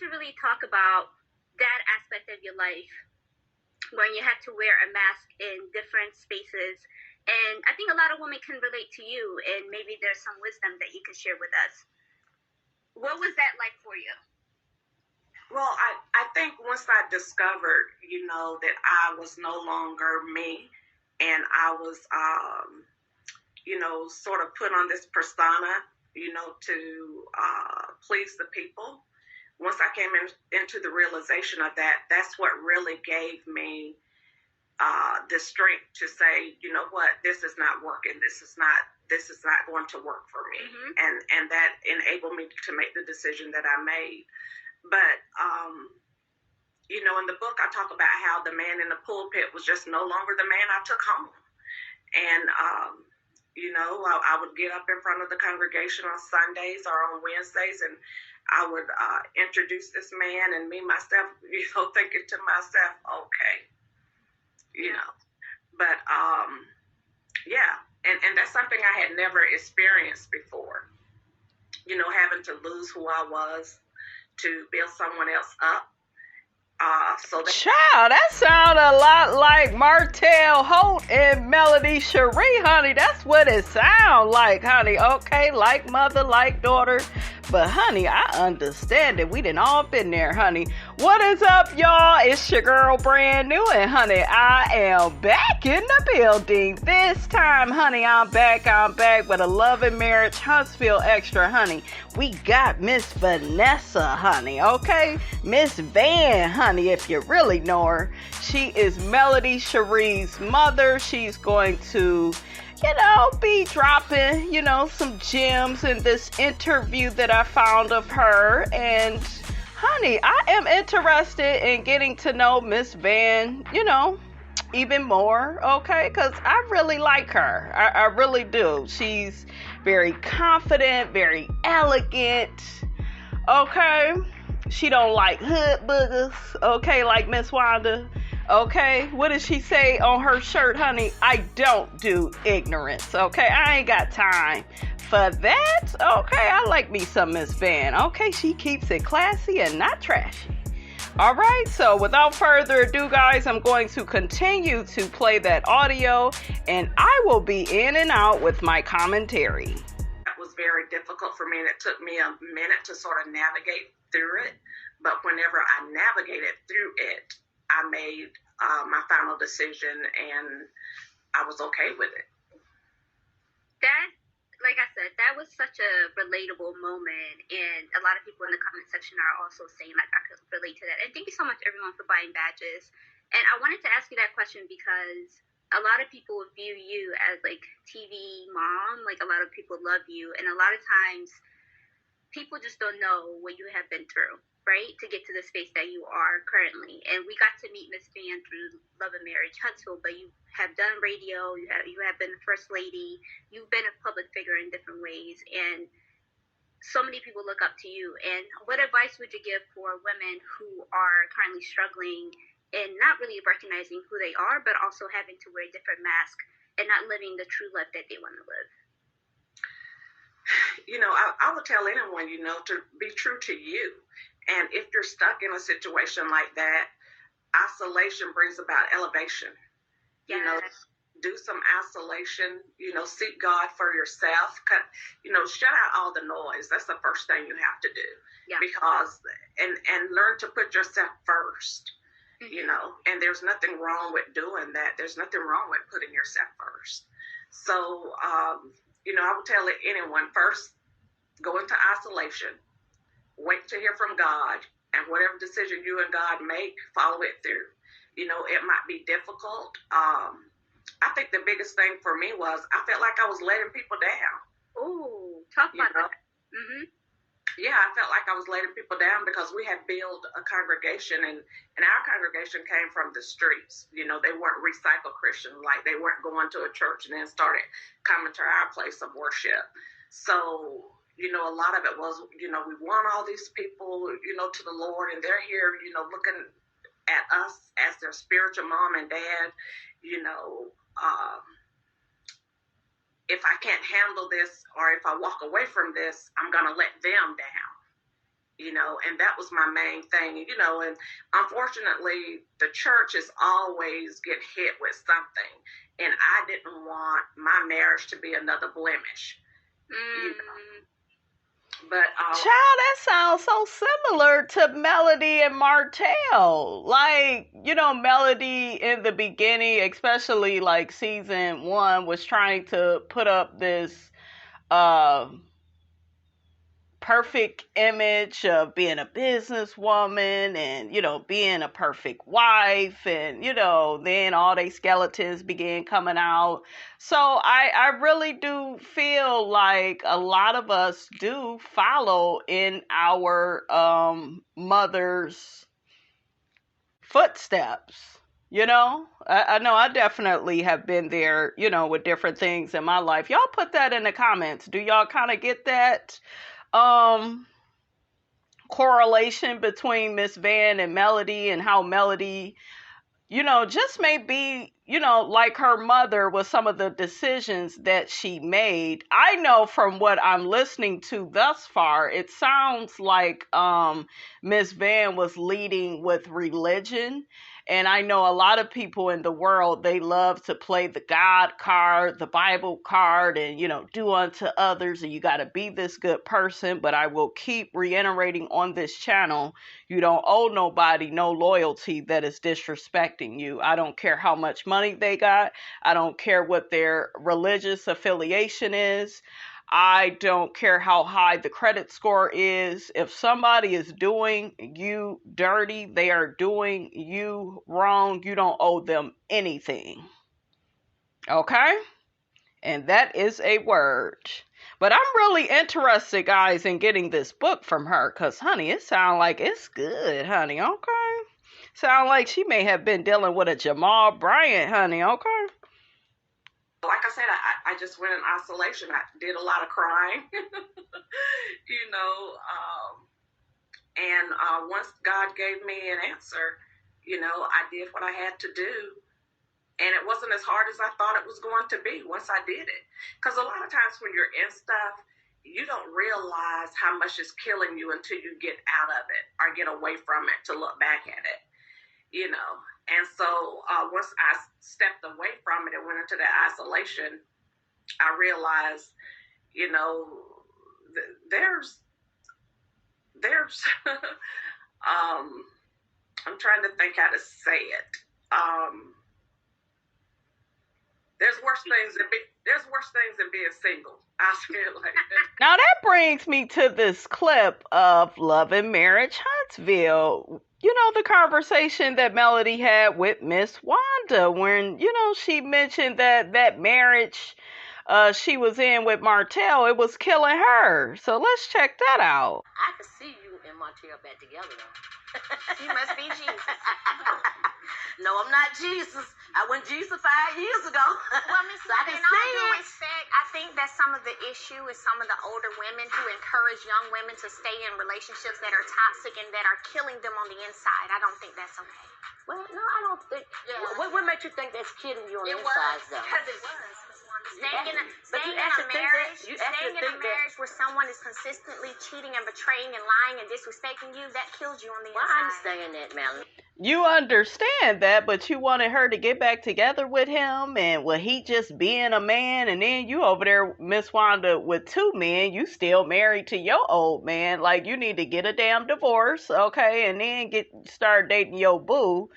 to really talk about that aspect of your life when you had to wear a mask in different spaces. And I think a lot of women can relate to you, and maybe there's some wisdom that you can share with us. What was that like for you? Well, I think once I discovered, that I was no longer me, and I was, sort of put on this persona, to please the people. Once I came into the realization of that, that's what really gave me the strength to say, you know what, this is not working. This is not going to work for me. Mm-hmm. And that enabled me to make the decision that I made. But, in the book, I talk about how the man in the pulpit was just no longer the man I took home. And, I would get up in front of the congregation on Sundays or on Wednesdays, and I would introduce this man, and me, myself, thinking to myself, okay, but, yeah. And that's something I had never experienced before, having to lose who I was to build someone else up. Child, that sounded a lot like Martell Holt and Melody Cherie, honey. That's what it sounds like, honey. Okay, like mother, like daughter. But, honey, I understand it. We done all been there, honey. What is up, y'all? It's your girl, Brand New. And, honey, I am back in the building. This time, honey, I'm back with a Love and Marriage Huntsville Extra, honey. We got Miss Vanessa, honey, okay? Miss Vann, honey, if you really know her. She is Melody Cherie's mother. She's going to be dropping, some gems in this interview that I found of her. And, honey, I am interested in getting to know Miss Vann, even more, okay? Because I really like her. I really do. She's very confident, very elegant, okay? She don't like hood boogers, okay, like Miss Wanda. Okay, what does she say on her shirt, honey? I don't do ignorance, okay? I ain't got time for that, okay? I like me some Miss Vann, okay? She keeps it classy and not trashy. All right, so without further ado, guys, I'm going to continue to play that audio, and I will be in and out with my commentary. That was very difficult for me, and it took me a minute to sort of navigate through it, but whenever I navigated through it, I made my final decision, and I was okay with it. That, like I said, that was such a relatable moment, and a lot of people in the comment section are also saying, like, I could relate to that. And thank you so much, everyone, for buying badges. And I wanted to ask you that question because a lot of people view you as, like, TV mom. Like, a lot of people love you, and a lot of times people just don't know what you have been through, right, to get to the space that you are currently. And we got to meet Miss Vann through Love and Marriage Huntsville, but you have done radio, you have been First Lady, you've been a public figure in different ways, and so many people look up to you. And what advice would you give for women who are currently struggling and not really recognizing who they are, but also having to wear a different mask and not living the true life that they want to live? I would tell anyone, to be true to you. And if you're stuck in a situation like that, isolation brings about elevation. Yes. Do some isolation, seek God for yourself. Shut out all the noise. That's the first thing you have to do. Yeah. Because, and learn to put yourself first, and there's nothing wrong with doing that. There's nothing wrong with putting yourself first. So, I would tell anyone, first, go into isolation. Wait to hear from God, and whatever decision you and God make, follow it through. It might be difficult. I think the biggest thing for me was I felt like I was letting people down. Ooh, talk about that. Mm-hmm. Yeah, I felt like I was letting people down because we had built a congregation, and our congregation came from the streets. They weren't recycled Christian, like they weren't going to a church and then started coming to our place of worship. So, a lot of it was, we want all these people, to the Lord, and they're here, looking at us as their spiritual mom and dad, if I can't handle this, or if I walk away from this, I'm going to let them down. and that was my main thing, and unfortunately the churches always get hit with something, and I didn't want my marriage to be another blemish. But child, that sounds so similar to Melody and Martell. Like, Melody in the beginning, especially like season 1, was trying to put up this perfect image of being a businesswoman and, being a perfect wife, and, then all they skeletons began coming out. So I really do feel like a lot of us do follow in our mother's footsteps. I know I definitely have been there, with different things in my life. Y'all put that in the comments. Do y'all kind of get that correlation between Miss Vann and Melody, and how Melody, just may be, like her mother with some of the decisions that she made? I know from what I'm listening to thus far, it sounds like Miss Vann was leading with religion. And I know a lot of people in the world, they love to play the God card, the Bible card, and, do unto others, and you got to be this good person. But I will keep reiterating on this channel, you don't owe nobody no loyalty that is disrespecting you. I don't care how much money they got. I don't care what their religious affiliation is. I don't care how high the credit score is. If somebody is doing you dirty, they are doing you wrong, you don't owe them anything. Okay? And that is a word. But I'm really interested, guys, in getting this book from her, because, honey, it sounds like it's good, honey. Okay? Sound like she may have been dealing with a Jamal Bryant, honey. Okay? Like I said, I just went in isolation. I did a lot of crying, and once God gave me an answer, I did what I had to do. And it wasn't as hard as I thought it was going to be once I did it. Because a lot of times when you're in stuff, you don't realize how much is killing you until you get out of it or get away from it to look back at it, And so once I stepped away from it and went into that isolation, I realized, there's I'm trying to think how to say it. There's worse things than being single. I feel like that. Now that brings me to this clip of Love and Marriage Huntsville. The conversation that Melody had with Miss Wanda when, she mentioned that marriage she was in with Martell, it was killing her. So let's check that out. I could see you and Martell back together, though. You must be Jesus. No, I'm not Jesus. I went Jesus 5 years ago. Well, Miss Wanda, in all due respect, I think that some of the issue is some of the older women who encourage young women to stay in relationships that are toxic and that are killing them on the inside. I don't think that's okay. Well, no, I don't think. Yeah. What makes you think that's killing you on the inside, though? Because it was. Staying in a marriage where someone is consistently cheating and betraying and lying and disrespecting you, that kills you on the inside. I understand that, Melanie. You understand that, but you wanted her to get back together with him, and he just being a man, and then you over there, Miss Wanda, with 2 men, you still married to your old man. Like, you need to get a damn divorce, okay, and then start dating your boo.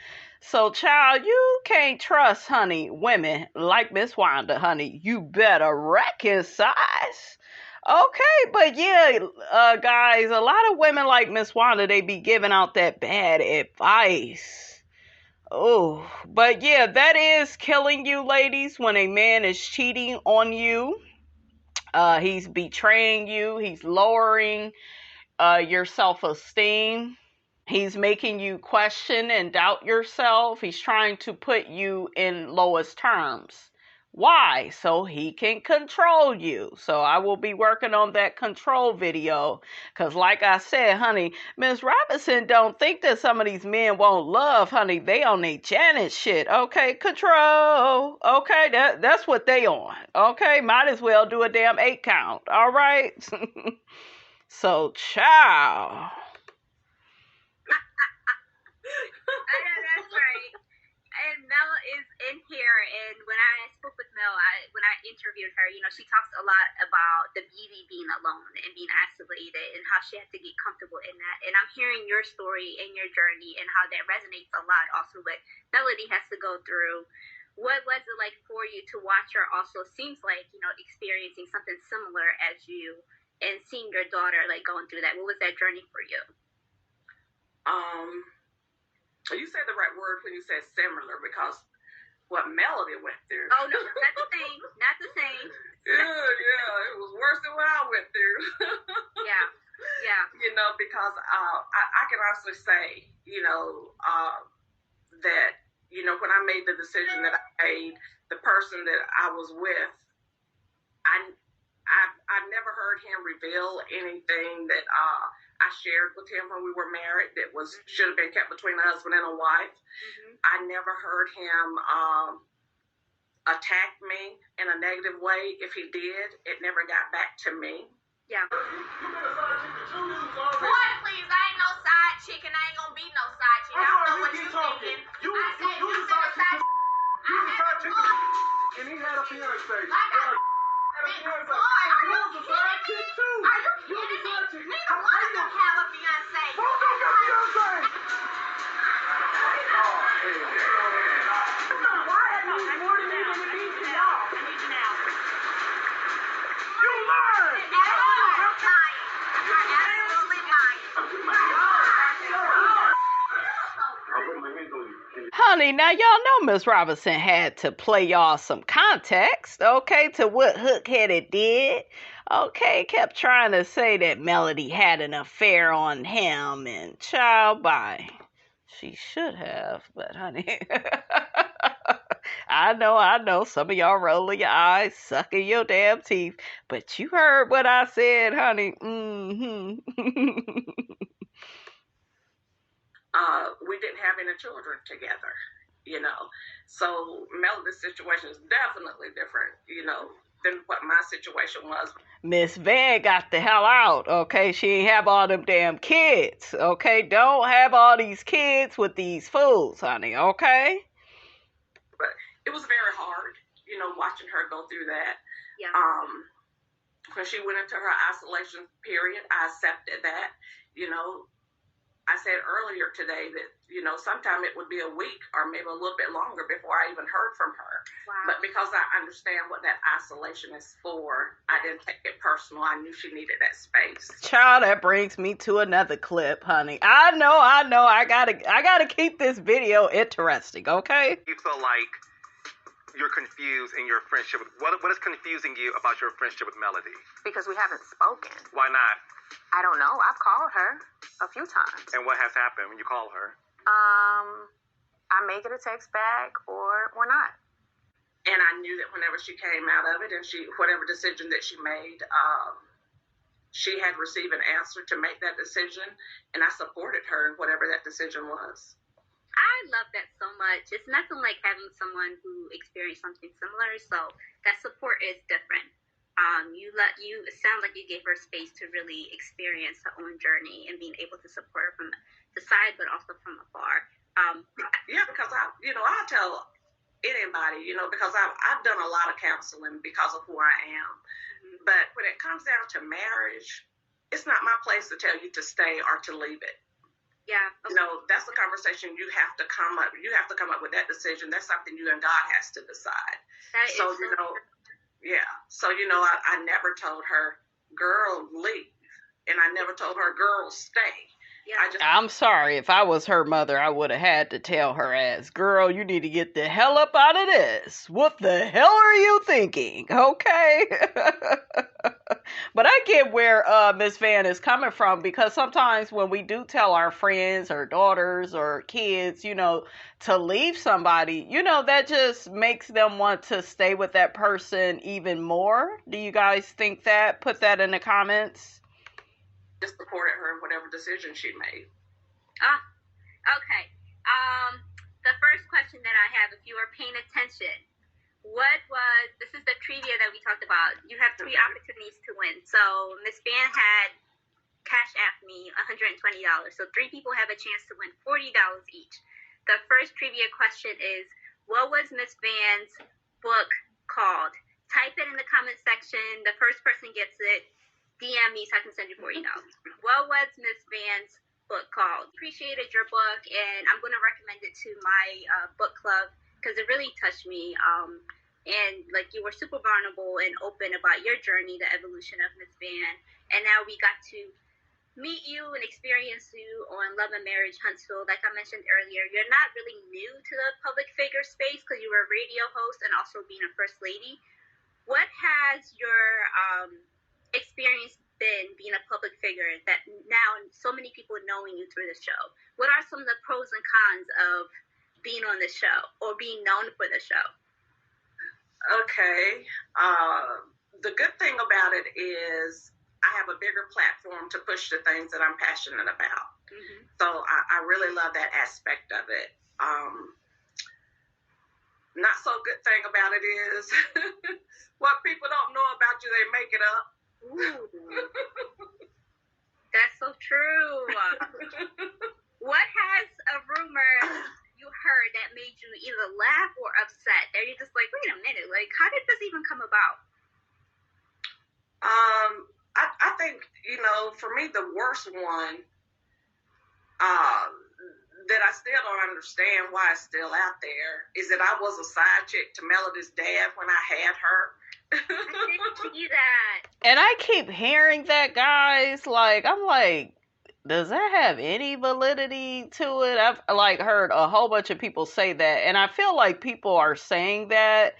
So, child, you can't trust, honey, women like Miss Wanda, honey. You better reconcile. Okay, but yeah, guys, a lot of women like Miss Wanda, they be giving out that bad advice. Oh, but yeah, that is killing you, ladies, when a man is cheating on you. He's betraying you. He's lowering your self-esteem. He's making you question and doubt yourself. He's trying to put you in lowest terms. Why? So he can control you. So I will be working on that control video. Because like I said, honey, Ms. Robinson don't think that some of these men won't love, honey. They on their Janet shit. Okay, control. Okay, that's what they on. Okay, might as well do a damn 8 count. All right? So, ciao. I know, that's right. And Mel is in here, and when I spoke with Mel, when I interviewed her, she talks a lot about the beauty being alone and being isolated and how she had to get comfortable in that. And I'm hearing your story and your journey and how that resonates a lot also what Melody has to go through. What was it like for you to watch her also, seems like, experiencing something similar as you and seeing your daughter, like, going through that? What was that journey for you? You said the right word when you said similar, because what Melody went through. Oh, no, not the same. Not the same. Yeah, it was worse than what I went through. Yeah. Because I can honestly say, that, when I made the decision that I made, the person that I was with, I've never heard him reveal anything that I shared with him when we were married that should have been kept between a husband and a wife. Mm-hmm. I never heard him attack me in a negative way. If he did, it never got back to me. Yeah. Boy, please, I ain't no side chicken. I ain't gonna be no side chicken. I don't know what you thinking. You the side chicken. You the side chicken. And he had a fiance. Boy, are you kidding me? Are you kidding me? Neither one of them have a fiance. Who got a fiance? Why are you more than me than you need to know? I need to know. You lied! Lying. You're absolutely lying. I'll put my hands on you. Honey, now y'all know Miss Robinson had to play y'all some context, okay, to what Hook-Headed did. Okay, kept trying to say that Melody had an affair on him, and child, bye. She should have, but honey, I know, some of y'all rolling your eyes, sucking your damn teeth, but you heard what I said, honey. We didn't have any children together, so Melody's situation is definitely different, than what my situation was. Miss Vann got the hell out, okay? She ain't have all them damn kids, okay? Don't have all these kids with these fools, honey, okay? But it was very hard, watching her go through that. Yeah. When she went into her isolation period, I accepted that, I said earlier today that, sometime it would be a week or maybe a little bit longer before I even heard from her. Wow. But because I understand what that isolation is for, I didn't take it personal. I knew she needed that space. Child, that brings me to another clip, honey. I know. I gotta keep this video interesting, okay? You feel like you're confused in your friendship. What is confusing you about your friendship with Melody? Because we haven't spoken. Why not? I don't know. I've called her a few times. And what has happened when you call her? I may get a text back or we're not. And I knew that whenever she came out of it and whatever decision that she made, she had received an answer to make that decision, and I supported her in whatever that decision was. I love that so much. It's nothing like having someone who experienced something similar, so that support is different. It sounds like you gave her space to really experience her own journey and being able to support her from the side, but also from afar. Yeah, because I tell anybody, because I've done a lot of counseling because of who I am. Mm-hmm. But when it comes down to marriage, it's not my place to tell you to stay or to leave it. Yeah. Okay. That's a conversation you have to come up. You have to come up with that decision. That's something you and God has to decide. So yeah. So I never told her, girl, leave, and I never told her, girl, stay. Yeah. I'm sorry. If I was her mother, I would have had to tell her ass, girl, you need to get the hell up out of this. What the hell are you thinking? Okay. But I get where Miss Vann is coming from, because sometimes when we do tell our friends or daughters or kids, to leave somebody, that just makes them want to stay with that person even more. Do you guys think that? Put that in the comments. Just supported her in whatever decision she made. Okay. The first question that I have, if you are paying attention, this is the trivia that we talked about. You have 3 opportunities to win. So Miss Vann had Cash App me $120. So 3 people have a chance to win $40 each. The first trivia question is, what was Miss Vann's book called? Type it in the comment section. The first person gets it. DM me so I can send you $40. What was Miss Vann's book called? Appreciated your book, and I'm going to recommend it to my book club because it really touched me. And like, you were super vulnerable and open about your journey, the evolution of Miss Vann, and now we got to meet you and experience you on Love and Marriage Huntsville. Like I mentioned earlier, you're not really new to the public figure space because you were a radio host and also being a first lady. What has your experience been being a public figure that now so many people knowing you through the show? What are some of the pros and cons of being on the show or being known for the show? Okay. The good thing about it is I have a bigger platform to push the things that I'm passionate about. Mm-hmm. So I really love that aspect of it. Not so good thing about it is what people don't know about you, they make it up. Ooh. That's so true. What has a rumor you heard that made you either laugh or upset? That you're just like, wait a minute, like, how did this even come about? I think, for me, the worst one that I still don't understand why it's still out there is that I was a side chick to Melody's dad when I had her. I didn't see that. And I keep hearing that, guys. Like, I'm like, does that have any validity to it? I've heard a whole bunch of people say that, and I feel like people are saying that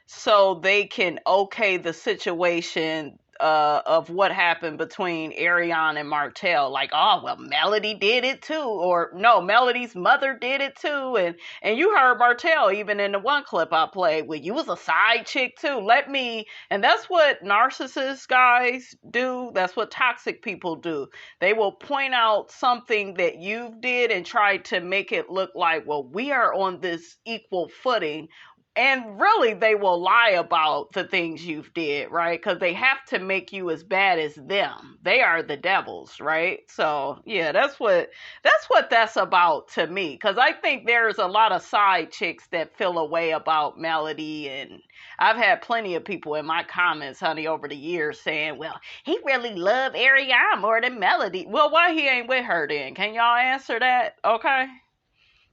so they can okay the situation of what happened between Ariane and Martell. Like, oh, well, Melody did it too. Or, no, Melody's mother did it too. And you heard Martell even in the one clip I played, well, you was a side chick too. And that's what narcissists, guys, do. That's what toxic people do. They will point out something that you did and try to make it look like, well, we are on this equal footing. And really, they will lie about the things you've did, right? Because they have to make you as bad as them. They are the devils, right? So, yeah, that's what that's about to me. Because I think there's a lot of side chicks that feel a way about Melody. And I've had plenty of people in my comments, honey, over the years saying, well, he really loved Ariane more than Melody. Well, why he ain't with her then? Can y'all answer that? Okay?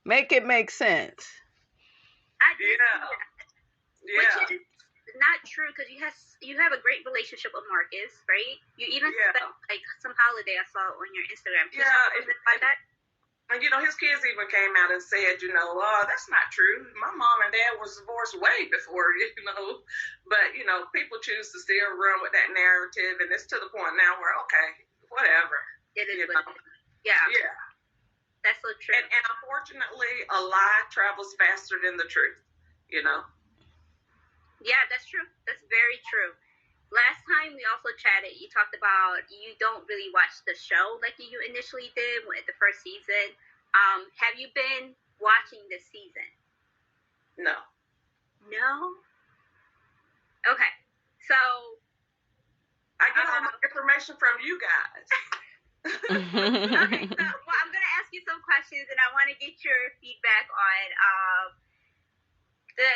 Make it make sense. Which is not true because you have a great relationship with Marcus, right? You even spent like some holiday I saw on your Instagram. Can you by that? And his kids even came out and said, that's not true. My mom and dad was divorced way before, But people choose to still run with that narrative, and it's to the point now where whatever. It is. Yeah. That's so true. And unfortunately, a lie travels faster than the truth, Yeah, that's true. That's very true. Last time we also chatted, you talked about you don't really watch the show like you initially did at the first season. Have you been watching this season? No. No? Okay. So I get all my information from you guys. Okay, so I'm going to ask you some questions, and I want to get your feedback on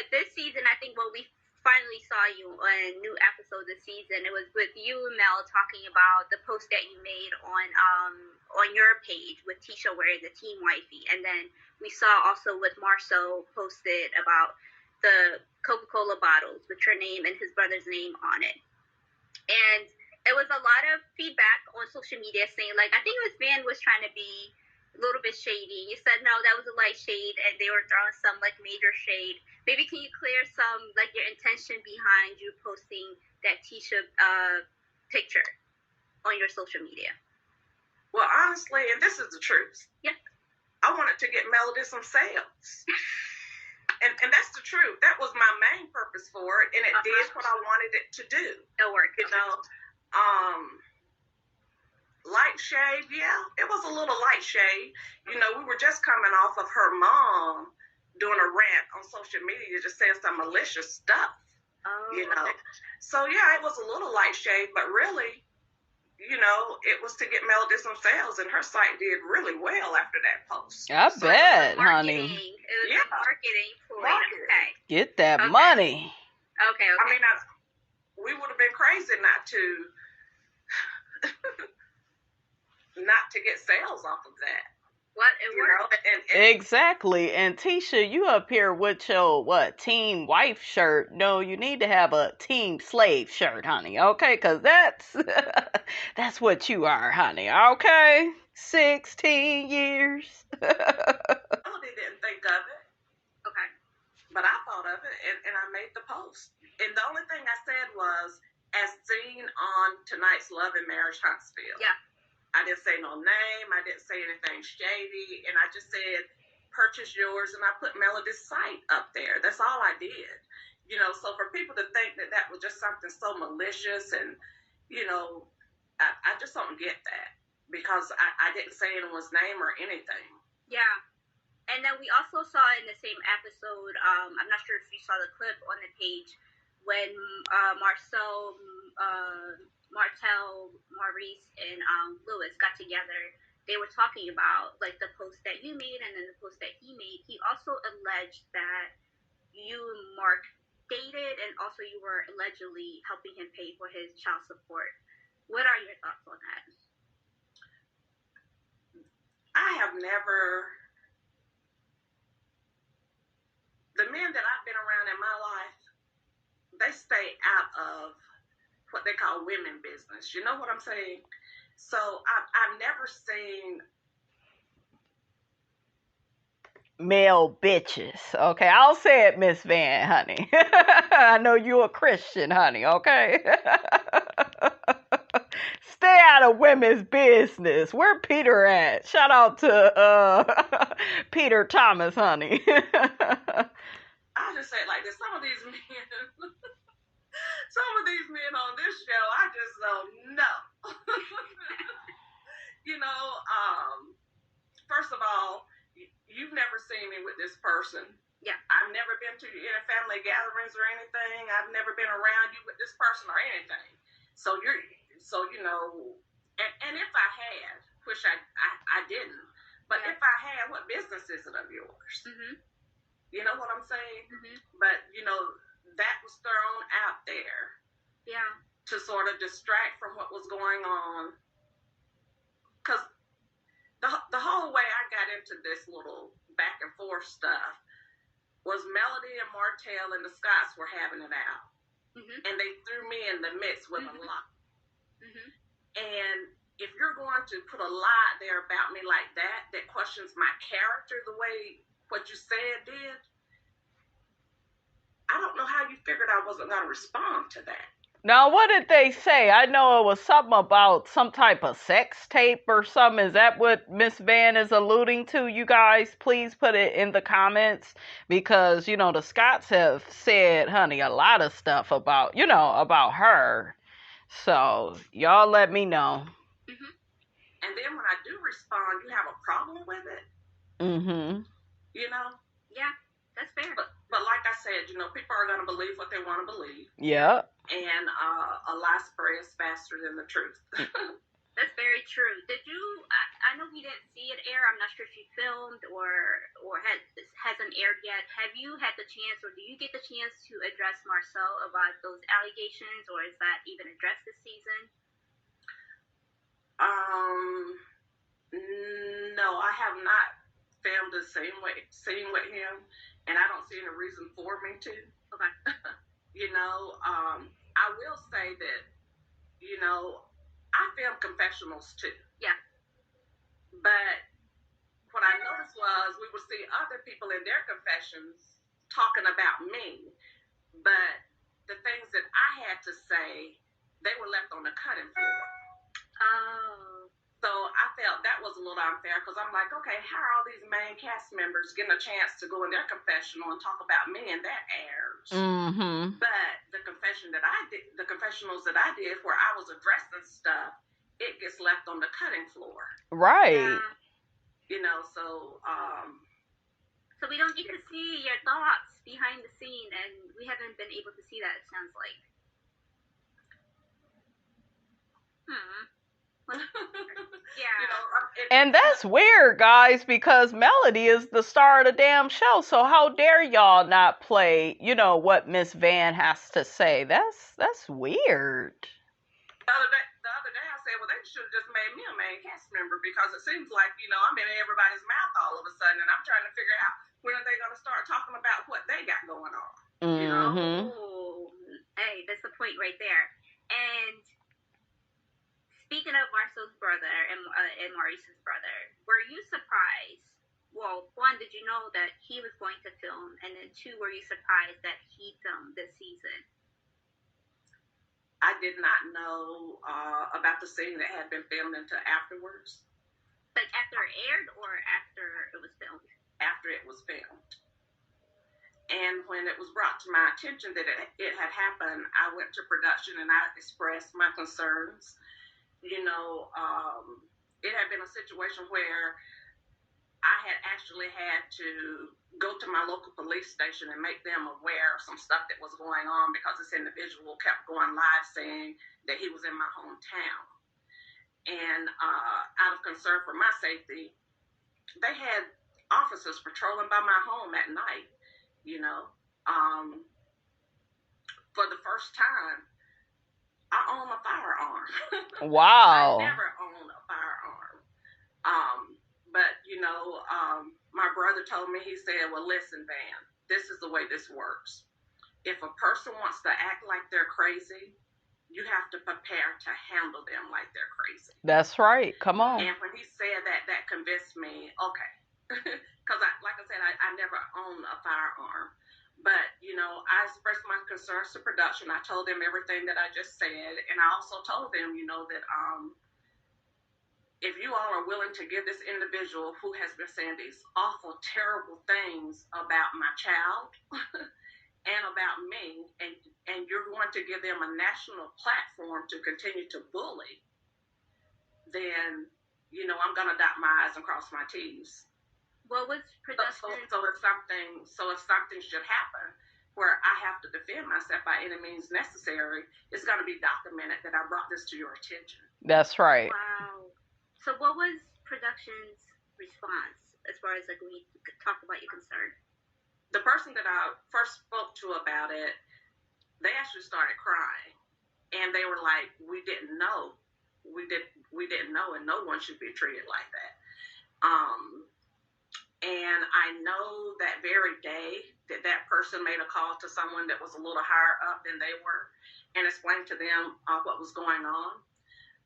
this season. I think when we finally saw you on a new episode this season, it was with you and Mel talking about the post that you made on your page with Tisha wearing the team wifey, and then we saw also with Marceau posted about the Coca-Cola bottles with your name and his brother's name on it. And it was a lot of feedback on social media saying, like, I think Miss Vann was trying to be a little bit shady. You said, no, that was a light shade, and they were throwing some, like, major shade. Maybe can you clear some, like, your intention behind you posting that Tisha picture on your social media? Well, honestly, and this is the truth. Yeah. I wanted to get Melody some sales. And that's the truth. That was my main purpose for it, and it did what I wanted it to do. It worked. Light shade, it was a little light shade. We were just coming off of her mom doing a rant on social media, just saying some malicious stuff. Oh, So it was a little light shade, but really, it was to get Melody some sales, and her site did really well after that post. I bet, honey. It was a marketing ploy. Okay. Get that money. Okay. I mean, we would have been crazy not to get sales off of that. What? It worked. Exactly. And Tisha, you up here with your team wife shirt? No, you need to have a team slave shirt, honey. Okay, because that's what you are, honey. Okay, 16 years. Melody didn't think of it. Okay. But I thought of it, and I made the post. And the only thing I said was, as seen on tonight's Love and Marriage Huntsville. Yeah. I didn't say no name. I didn't say anything shady. And I just said, purchase yours. And I put Melody's site up there. That's all I did. So for people to think that was just something so malicious and, I just don't get that. Because I didn't say anyone's name or anything. Yeah. And then we also saw in the same episode, I'm not sure if you saw the clip on the page, when Martell, Maurice, and Lewis got together. They were talking about like the post that you made and then the post that he made. He also alleged that you and Mark dated, and also you were allegedly helping him pay for his child support. What are your thoughts on that? I have never... The men that I've been around in my life, they stay out of what they call women business. You know what I'm saying? So I've never seen male bitches. Okay, I'll say it, Miss Vann, honey. I know you're a Christian, honey. Okay. Stay out of women's business. Where Peter at? Shout out to Peter Thomas, honey. I'll just say it like this. Some of these men on this show, I just don't know. First of all, you've never seen me with this person. Yeah. I've never been to any family gatherings or anything. I've never been around you with this person or anything. So and if I had, which I didn't, but if I had, what business is it of yours? Mm-hmm. You know what I'm saying? Mm-hmm. But, that was thrown out there. Yeah. To sort of distract from what was going on. Because the whole way I got into this little back and forth stuff was Melody and Martell and the Scotts were having it out. Mm-hmm. And they threw me in the midst with a lie. Mm-hmm. And if you're going to put a lie there about me like that questions my character the way what you said did, I don't know how you figured I wasn't going to respond to that. Now, what did they say? I know it was something about some type of sex tape or something. Is that what Miss Vann is alluding to? You guys, please put it in the comments because, the Scotts have said, honey, a lot of stuff about her. So, y'all let me know. Mm-hmm. And then when I do respond, you have a problem with it? Mm-hmm. Yeah, that's fair. But like I said, people are going to believe what they want to believe. Yeah. And a lie spreads faster than the truth. That's very true. Did you? I know we didn't see it air. I'm not sure if you filmed or hasn't aired yet. Have you had the chance, or do you get the chance to address Marcel about those allegations, or is that even addressed this season? No, I have not filmed the same scene with him, and I don't see any reason for me to. Okay. I will say that, I film confessionals too. Yeah. But what I noticed was we would see other people in their confessions talking about me, but the things that I had to say, they were left on the cutting floor. Oh. So I felt that was a little unfair because I'm like, okay, how are all these main cast members getting a chance to go in their confessional and talk about me and that airs? Mm-hmm. But the confessionals that I did where I was addressing stuff, it gets left on the cutting floor. Right. So we don't get to see your thoughts behind the scene, and we haven't been able to see that, it sounds like. Yeah. And that's weird, guys, because Melody is the star of the damn show. So how dare y'all not play, what Miss Vann has to say? That's weird. The other day I said, well, they should have just made me a main cast member, because it seems like, I'm in everybody's mouth all of a sudden, and I'm trying to figure out when are they going to start talking about what they got going on. Mm-hmm. Oh, hey, that's the point right there. And speaking of Marcel's brother and Maurice's brother, were you surprised? Well, one, did you know that he was going to film? And then two, were you surprised that he filmed this season? I did not know about the scene that had been filmed until afterwards. Like after it aired or after it was filmed? After it was filmed. And when it was brought to my attention that it had happened, I went to production and I expressed my concerns. It had been a situation where I had actually had to go to my local police station and make them aware of some stuff that was going on, because this individual kept going live saying that he was in my hometown. And out of concern for my safety, they had officers patrolling by my home at night, For the first time, I own a firearm. Wow. I never owned a firearm. But my brother told me, he said, well, listen, Vann, this is the way this works. If a person wants to act like they're crazy, you have to prepare to handle them like they're crazy. That's right. Come on. And when he said that convinced me, okay. Because like I said, I never owned a firearm. But, I expressed my concerns to production. I told them everything that I just said. And I also told them, that if you all are willing to give this individual who has been saying these awful, terrible things about my child and about me, and you're going to give them a national platform to continue to bully, then, I'm going to dot my I's and cross my T's. What was production? So if something should happen where I have to defend myself by any means necessary, it's going to be documented that I brought this to your attention. That's right. Wow. So what was production's response as far as when you talk about your concern? The person that I first spoke to about it, they actually started crying, and they were like, "We didn't know. We didn't know, and no one should be treated like that." And I know that very day that person made a call to someone that was a little higher up than they were, and explained to them what was going on.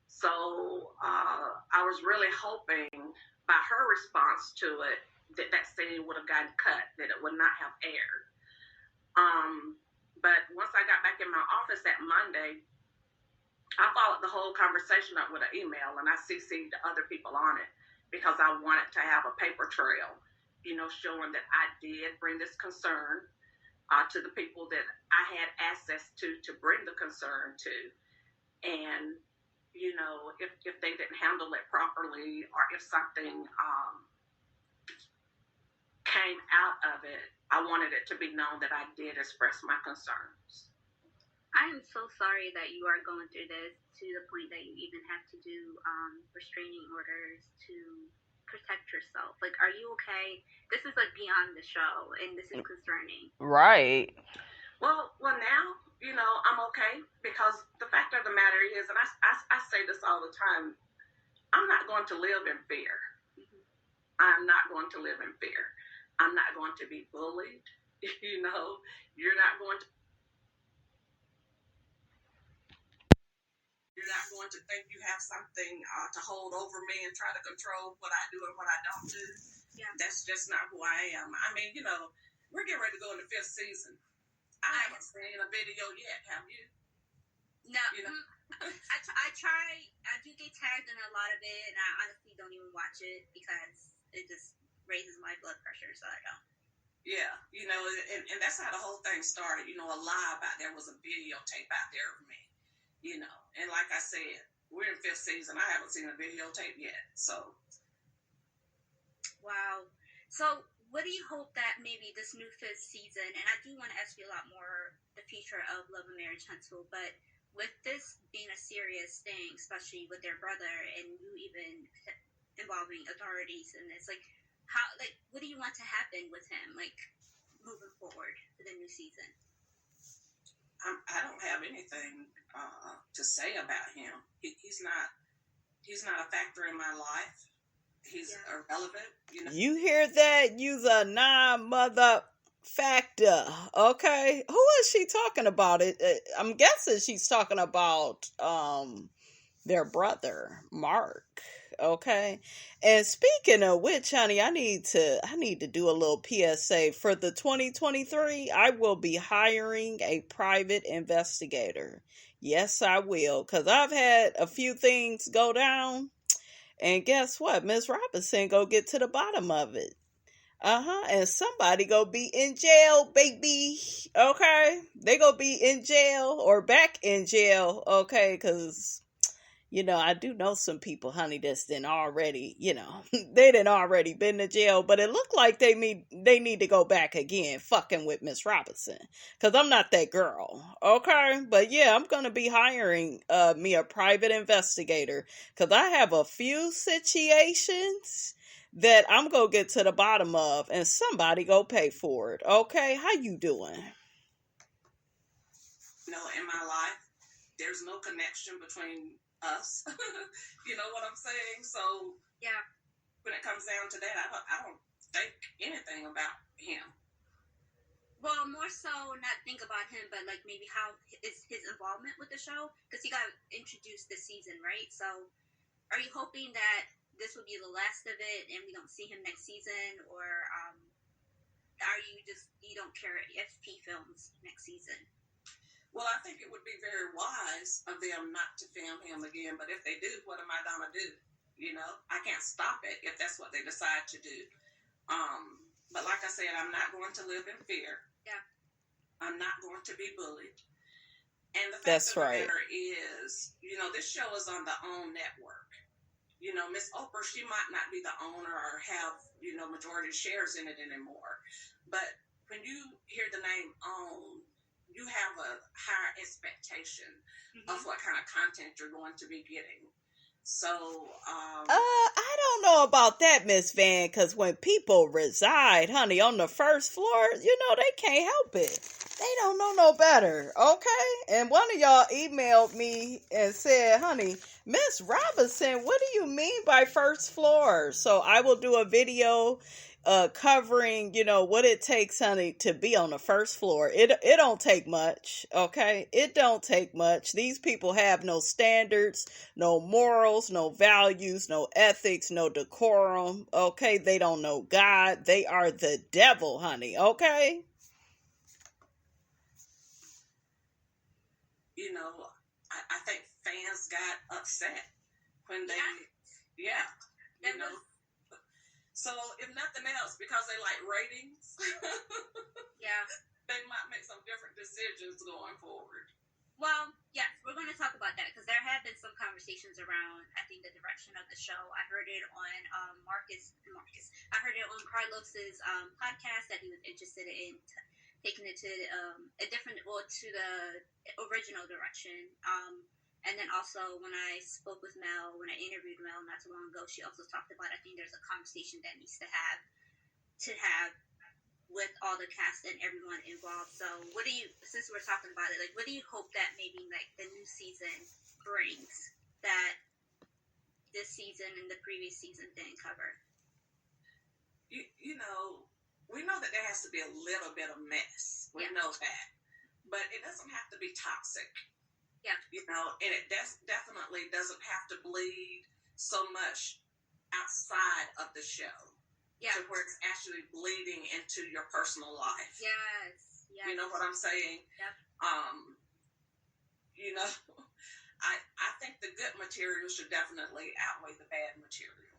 So I was really hoping by her response to it that scene would have gotten cut, that it would not have aired. But once I got back in my office that Monday, I followed the whole conversation up with an email, and I CC'd the other people on it, because I wanted to have a paper trail, showing that I did bring this concern to the people that I had access to bring the concern to. And if they didn't handle it properly, or if something came out of it, I wanted it to be known that I did express my concerns. I am so sorry that you are going through this, to the point that you even have to do restraining orders to protect yourself. Are you okay? This is beyond the show, and this is concerning. Right. Well, now, I'm okay, because the fact of the matter is, and I say this all the time, I'm not going to live in fear. Mm-hmm. I'm not going to live in fear. I'm not going to be bullied. You're not going to. You're not going to think you have something to hold over me and try to control what I do and what I don't do. Yeah. That's just not who I am. I mean, we're getting ready to go in the 5th season. I haven't seen a video yet, have you? No. I try. I do get tagged in a lot of it, and I honestly don't even watch it, because it just raises my blood pressure, so I don't. Yeah, and that's how the whole thing started. A lie about there was a videotape out there of me. And like I said, we're in 5th season. I haven't seen a videotape yet. So. Wow. So what do you hope that maybe this new 5th season, and I do want to ask you a lot more the future of Love and Marriage Huntsville, but with this being a serious thing, especially with their brother, and you even involving authorities in this, like, how, like, what do you want to happen with him, like, moving forward for the new season? I don't have anything to say about him. He's not a factor in my life. He's irrelevant. You know. You hear that? You's a non-mother factor. Okay, who is she talking about? I'm guessing she's talking about their brother Mark. Okay, and speaking of which, honey, I need to do a little PSA for the 2023. I will be hiring a private investigator. Yes, I will, because I've had a few things go down, and guess what? Miss Robinson go get to the bottom of it. And somebody go be in jail, baby. Okay, they go be in jail or back in jail. Okay, because I do know some people, honey, that's done already, they done already been to jail, but it looked like they need to go back again, fucking with Miss Robinson, because I'm not that girl, okay? But yeah, I'm going to be hiring me a private investigator, because I have a few situations that I'm going to get to the bottom of, and somebody go pay for it, okay? How you doing? In my life, there's no connection between us. You know what I'm saying? So yeah, when it comes down to that, I don't think anything about him. Well, more so not think about him, but like maybe how is his involvement with the show, because he got introduced this season, right? So are you hoping that this will be the last of it and we don't see him next season, or are you don't care if he films next season? Well, I think it would be very wise of them not to film him again. But if they do, what am I going to do? I can't stop it if that's what they decide to do. But like I said, I'm not going to live in fear. Yeah. I'm not going to be bullied. And the fact that's of the right. matter is, this show is on the OWN network. Miss Oprah, she might not be the owner or have, majority shares in it anymore. But when you hear the name OWN, you have a higher expectation of what kind of content you're going to be getting. So, I don't know about that, Miss Vann, because when people reside, honey, on the first floor, they can't help it. They don't know no better, okay? And one of y'all emailed me and said, honey, Miss Robinson, what do you mean by first floor? So I will do a video covering, what it takes, honey, to be on the first floor. It don't take much, okay? It don't take much. These people have no standards, no morals, no values, no ethics, no decorum, okay? They don't know God. They are the devil, honey, okay? I think fans got upset when they, So if nothing else, because they like ratings, they might make some different decisions going forward. Well, yes, we're going to talk about that, because there have been some conversations around, I think, the direction of the show. I heard it on Marcus. I heard it on Carlos's podcast that he was interested in taking it to to the original direction. And then also when I spoke with Mel, when I interviewed Mel not too long ago, she also talked about, I think there's a conversation that needs to have with all the cast and everyone involved. So since we're talking about it, like, what do you hope that maybe like the new season brings that this season and the previous season didn't cover? We know that there has to be a little bit of mess. We know that. But it doesn't have to be toxic. Yeah. And it definitely doesn't have to bleed so much outside of the show. Yeah. To where it's actually bleeding into your personal life. Yes. You know what I'm saying? Yep. I think the good material should definitely outweigh the bad material.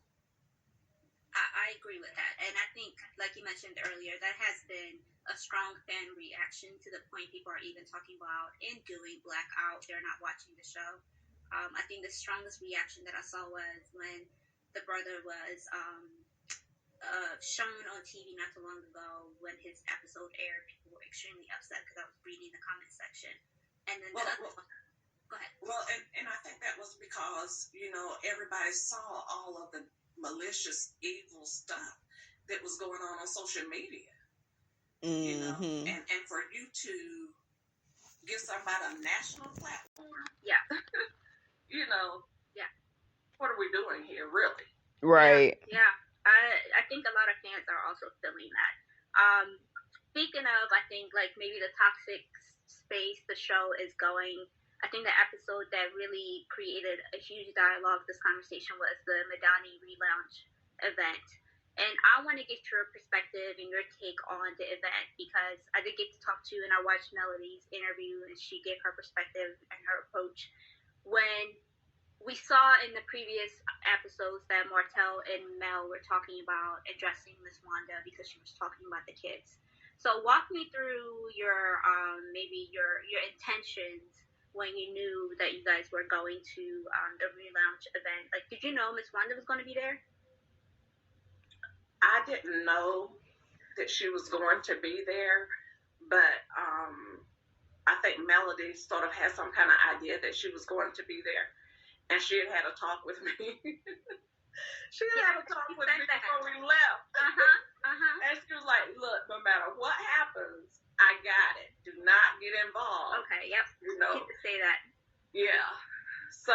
I agree with that. And I think, like you mentioned earlier, that has been a strong fan reaction to the point people are even talking about and doing blackout. They're not watching the show. I think the strongest reaction that I saw was when the brother was shown on TV not too long ago when his episode aired. People were extremely upset because I was reading the comment section. And then go Well, and I think that was because, everybody saw all of the malicious, evil stuff that was going on social media. Mm-hmm. And for you to give somebody a national platform, yeah. Yeah. What are we doing here, really? Right. Yeah. I think a lot of fans are also feeling that. Speaking of, I think like maybe the toxic space the show is going. I think the episode that really created a huge dialogue, this conversation, was the Madani relaunch event. And I want to get your perspective and your take on the event, because I did get to talk to you and I watched Melody's interview and she gave her perspective and her approach. When we saw in the previous episodes that Martell and Mel were talking about addressing Miss Wanda because she was talking about the kids. So walk me through your maybe your intentions when you knew that you guys were going to the relaunch event. Like, did you know Miss Wanda was going to be there? I didn't know that she was going to be there, but I think Melody sort of had some kind of idea that she was going to be there, and she had a talk with me. She had a talk with me before we left. And she was like, look, no matter what happens, I got it. Do not get involved. Okay, yep. You need to say that. Yeah. So,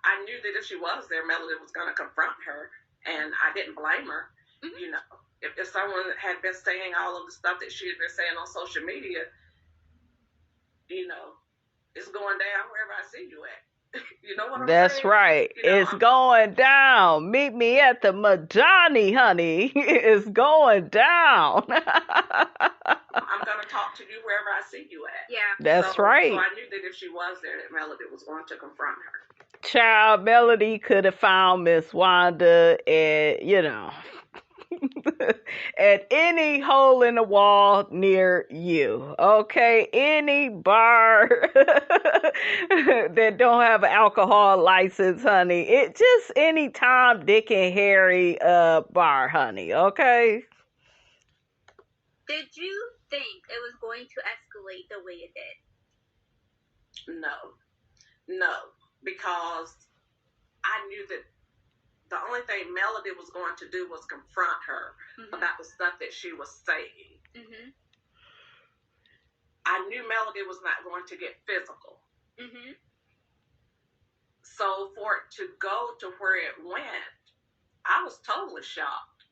I knew that if she was there, Melody was going to confront her, and I didn't blame her. Mm-hmm. If someone had been saying all of the stuff that she had been saying on social media, it's going down wherever I see you at. You know what I'm saying? That's right. It's going down. Meet me at the Madani, honey. It's going down. I'm going to talk to you wherever I see you at. Yeah. That's right. So I knew that if she was there, that Melody was going to confront her. Child, Melody could have found Miss Wanda at, at any hole in the wall near you. Okay? Any bar that don't have an alcohol license, honey. It just any Tom, Dick, and Harry bar, honey. Okay? Did you think it was going to escalate the way it did? No. Because I knew that the only thing Melody was going to do was confront her about the stuff that she was saying. Mm-hmm. I knew Melody was not going to get physical. Mm-hmm. So for it to go to where it went, I was totally shocked.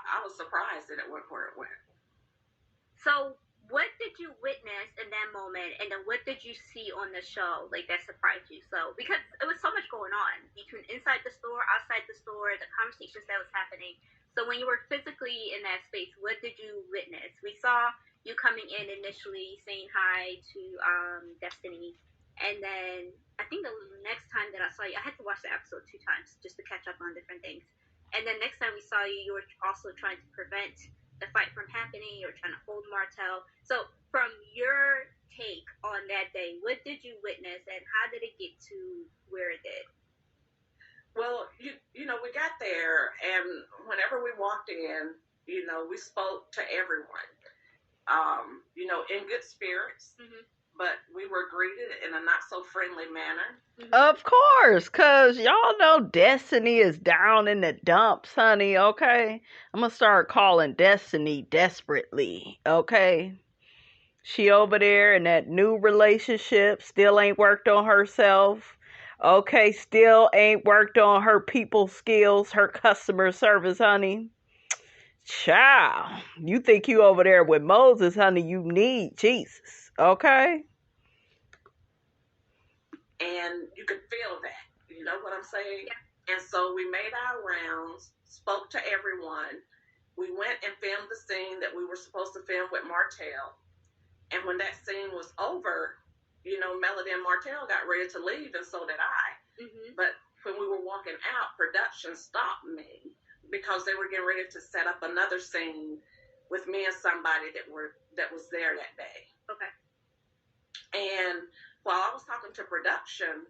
I was surprised that it went where it went. So what did you witness in that moment, and then what did you see on the show that surprised you? So, because it was so much going on between inside the store, outside the store, the conversations that was happening. So when you were physically in that space, what did you witness? We saw you coming in initially saying hi to Destiny, and then I think the next time that I saw you, I had to watch the episode 2 times just to catch up on different things. And then next time we saw you, you were also trying to prevent the fight from happening. You were trying to hold Martell. So from your take on that day, what did you witness, and how did it get to where it did? Well, we got there, and whenever we walked in, we spoke to everyone, in good spirits. Mm-hmm. But we were greeted in a not so friendly manner. Of course, because y'all know Destiny is down in the dumps, honey, okay? I'm going to start calling Destiny desperately, okay? She over there in that new relationship, still ain't worked on herself, okay? Still ain't worked on her people skills, her customer service, honey. Child, you think you over there with Moses, honey, you need Jesus, okay? And you could feel that, you know what I'm saying? Yeah. And so we made our rounds, spoke to everyone. We went and filmed the scene that we were supposed to film with Martell. And when that scene was over, Melody and Martell got ready to leave, and so did I. Mm-hmm. But when we were walking out, production stopped me because they were getting ready to set up another scene with me and somebody that was there that day. Okay. And while I was talking to production,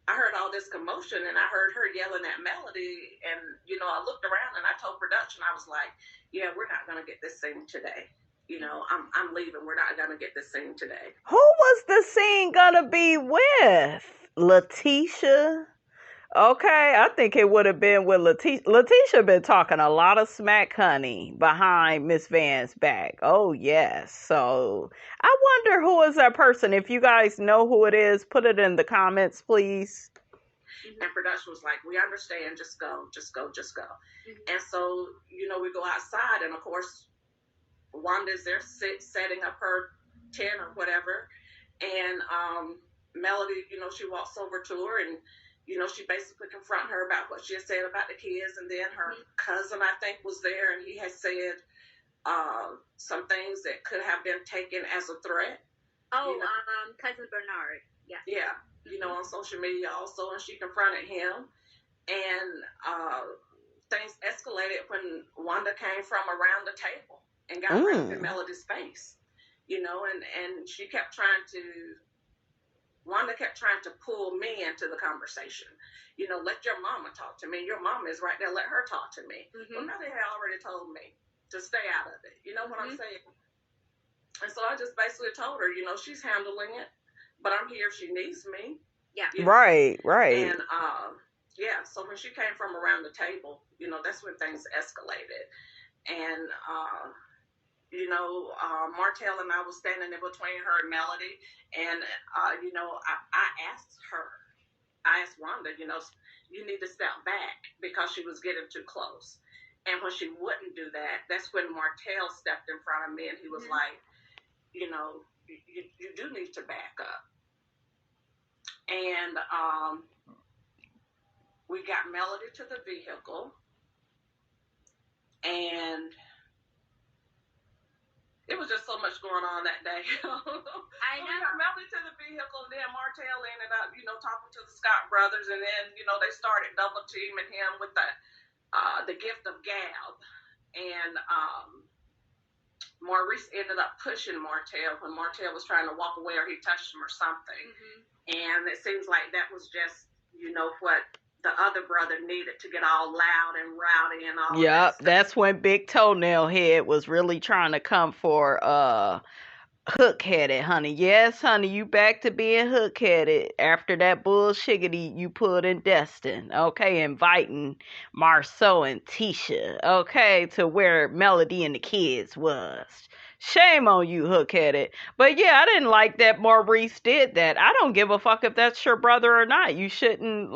I heard all this commotion, and I heard her yelling at Melody, and, I looked around and I told production, I was like, yeah, we're not going to get this scene today. I'm leaving. We're not going to get this scene today. Who was the scene going to be with? Letitia? Okay, I think it would have been with Letitia. Letitia been talking a lot of smack, honey, behind Miss Vann's back. Oh, yes. So I wonder who is that person. If you guys know who it is, put it in the comments, please. And production was like, we understand. Just go, just go, just go. Mm-hmm. And so, we go outside, and of course, Wanda's there setting up her tent or whatever. And Melody, she walks over to her, and she basically confronted her about what she had said about the kids, and then her cousin, I think, was there, and he had said some things that could have been taken as a threat. Oh, cousin Bernard. Yeah. Yeah, on social media also, and she confronted him, and things escalated when Wanda came from around the table and got right in Melody's face, and she kept trying to. Wanda kept trying to pull me into the conversation. Let your mama talk to me. Your mama is right there. Let her talk to me. Mm-hmm. Well, Melody had already told me to stay out of it. You know what I'm saying? And so I just basically told her, she's handling it, but I'm here if she needs me. Yeah. Right. And, so when she came from around the table, that's when things escalated. And, Martell and I was standing in between her and Melody, and I asked Wanda, you need to step back, because she was getting too close. And when she wouldn't do that, that's when Martell stepped in front of me, and he was like, you do need to back up. And we got Melody to the vehicle, and it was just so much going on that day. I know. We got Melody to the vehicle, and then Martell ended up, talking to the Scott brothers, and then, they started double teaming him with the gift of gab. And Maurice ended up pushing Martell when Martell was trying to walk away, or he touched him or something. Mm-hmm. And it seems like that was just, what the other brother needed to get all loud and rowdy and all. Yep, that's when Big Toenail Head was really trying to come for hook-headed, honey. Yes, honey, you back to being hook-headed after that bullshiggity you put in Destin. Okay, inviting Marceau and Tisha, okay, to where Melody and the kids was. Shame on you, hook-headed. But yeah, I didn't like that Maurice did that. I don't give a fuck if that's your brother or not. You shouldn't,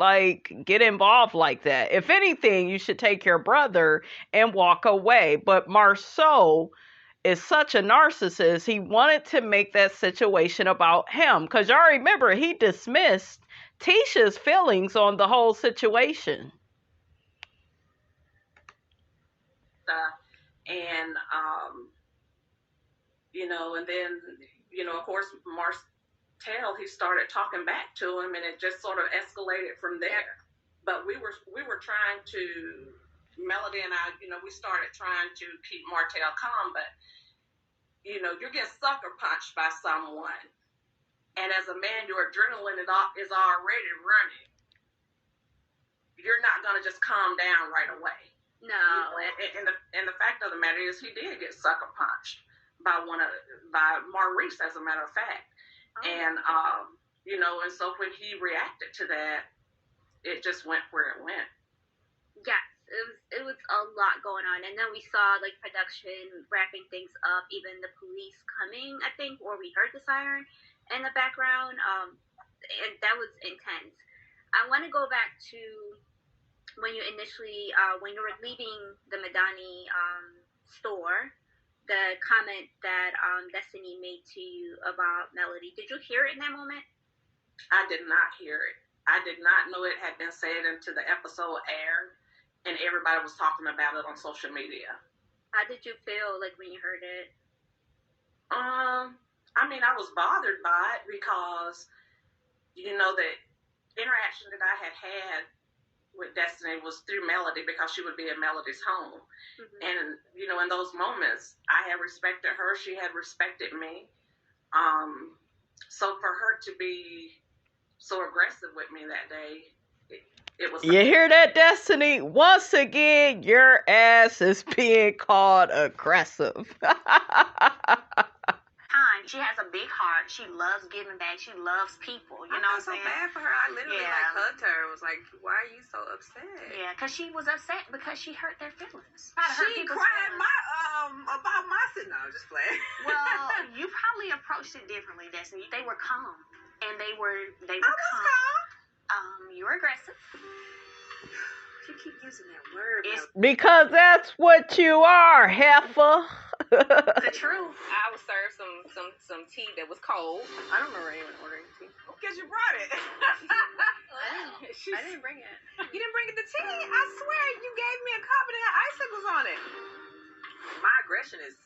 get involved like that. If anything, you should take your brother and walk away. But Marceau is such a narcissist. He wanted to make that situation about him. Because y'all remember, he dismissed Tisha's feelings on the whole situation. And then, of course, Martell, he started talking back to him, and it just sort of escalated from there. But we were trying to, Melody and I, we started trying to keep Martell calm, but, you're getting sucker punched by someone. And as a man, your adrenaline is already running. You're not going to just calm down right away. No. And the fact of the matter is, he did get sucker punched by Maurice, as a matter of fact. Oh. And, and so when he reacted to that, it just went where it went. Yes, it was a lot going on. And then we saw, production wrapping things up, even the police coming, I think, or we heard the siren in the background. And that was intense. I want to go back to when you initially, when you were leaving the Madani store, the comment that Destiny made to you about Melody. Did you hear it in that moment? I did not hear it. I did not know it had been said until the episode aired, and everybody was talking about it on social media. How did you feel when you heard it? I was bothered by it because, the interaction that I had with Destiny was through Melody, because she would be in Melody's home. Mm-hmm. And, in those moments, I had respected her. She had respected me. So for her to be so aggressive with me that day. It was. You hear that, Destiny? Once again, your ass is being called aggressive. She has a big heart. She loves giving back. She loves people. You know what I'm saying? I felt so bad for her. I literally hugged her. I was like, "Why are you so upset?" Yeah, because she was upset because she hurt their feelings. She cried about my sitting. No, just playing. Well, you probably approached it differently, Destiny. They were calm, and they were I was calm. You were aggressive. You keep using that word. Because that's what you are, heifer. The truth. I was served some tea that was cold. I don't remember anyone ordering tea. Because you brought it. I didn't bring it. You didn't bring it the tea? I swear you gave me a cup and it had icicles on it. My aggression is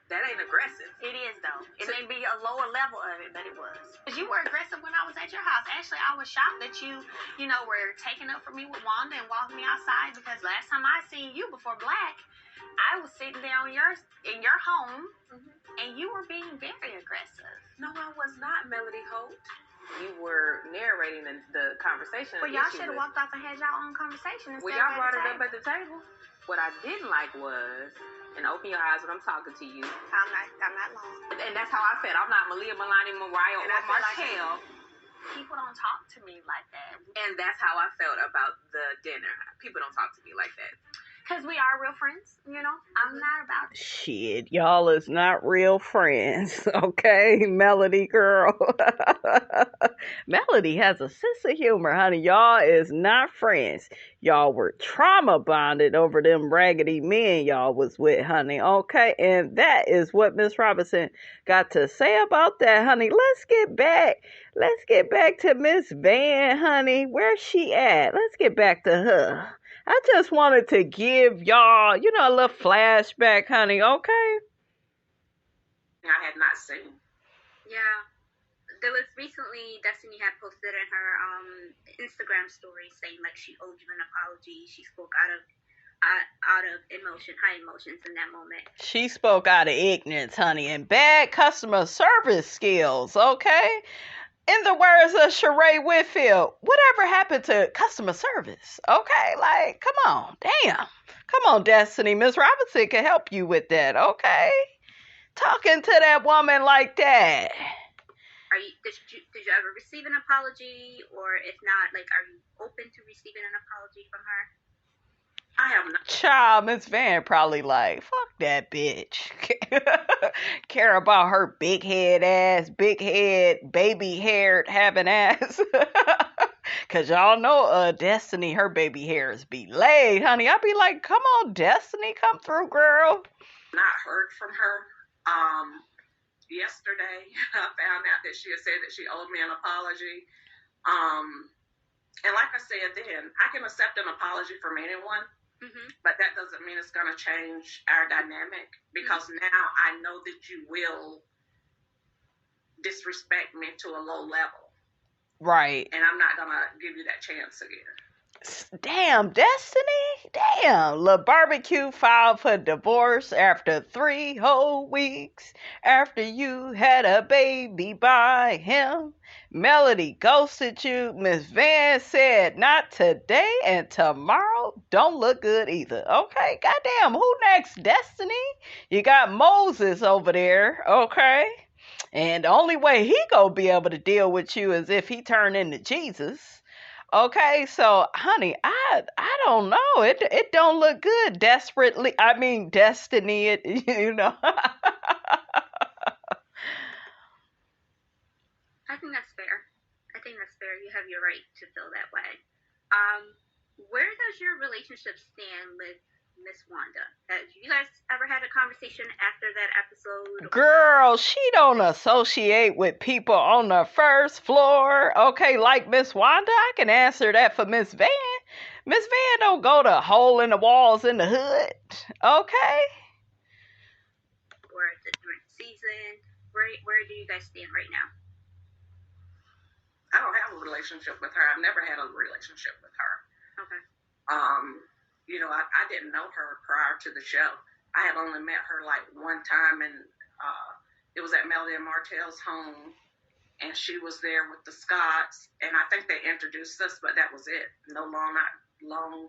that ain't aggressive. It is though. It may be a lower level of it, but it was. Because you were aggressive when I was at your house. Actually, I was shocked that you were taking up for me with Wanda and walking me outside, because last time I seen you before Black, I was sitting there in your home, and you were being very aggressive. No, I was not, Melody Holt. You were narrating the conversation. Well, y'all should have walked off and had y'all own conversation. Well, y'all brought it up at the table. What I didn't like was, and open your eyes when I'm talking to you. I'm not long. And that's how I felt. I'm not Malia, Milani, Mariah, or Martell. People don't talk to me like that. And that's how I felt about the dinner. People don't talk to me like that. Because we are real friends, I'm not about it. Shit, y'all is not real friends, okay? Melody girl. Melody has a sense of humor, honey. Y'all is not friends. Y'all were trauma bonded over them raggedy men y'all was with, honey, okay? And that is what Miss Robinson got to say about that, honey. Let's get back to Miss Vann, honey. Where's she at? Let's get back to her. I just wanted to give y'all, a little flashback, honey, okay? I had not seen. Yeah. There was recently, Destiny had posted in her Instagram story saying, like, she owed you an apology. She spoke out of emotion, high emotions in that moment. She spoke out of ignorance, honey, and bad customer service skills, okay? In the words of Sheree Whitfield, whatever happened to customer service? Okay, like, come on, damn. Come on, Destiny. Miss Robinson can help you with that, okay? Talking to that woman like that. Did you ever receive an apology? Or if not, like, are you open to receiving an apology from her? I have not. Child, Miss Vann probably like, fuck that bitch. Care about her big head, baby haired having ass. Cause y'all know Destiny, her baby hairs be laid, honey. I be like, come on, Destiny, come through, girl. Not heard from her. Yesterday I found out that she had said that she owed me an apology. And like I said then, I can accept an apology from anyone. Mm-hmm. But that doesn't mean it's going to change our dynamic, because now I know that you will disrespect me to a low level. Right. And I'm not going to give you that chance again. Damn, Destiny. Damn. Lil Barbecue filed for divorce after 3 whole weeks after you had a baby by him. Melody ghosted you. Miss Vann said not today, and tomorrow don't look good either. Okay, goddamn, who next, Destiny? You got Moses over there, okay? And the only way he gonna be able to deal with you is if he turn into Jesus. Okay, so honey, I don't know. It don't look good. Destiny. I think that's fair. You have your right to feel that way. Where does your relationship stand with Miss Wanda? Have you guys ever had a conversation after that episode? Girl, she don't associate with people on the first floor. Okay, like Miss Wanda, I can answer that for Miss Vann. Miss Vann don't go to hole in the walls in the hood. Okay? Or a different season. Where do you guys stand right now? I don't have a relationship with her. I've never had a relationship with her. Okay. I didn't know her prior to the show. I had only met her like one time, and it was at Melody and Martell's home and she was there with the Scotts, and I think they introduced us, but that was it. No long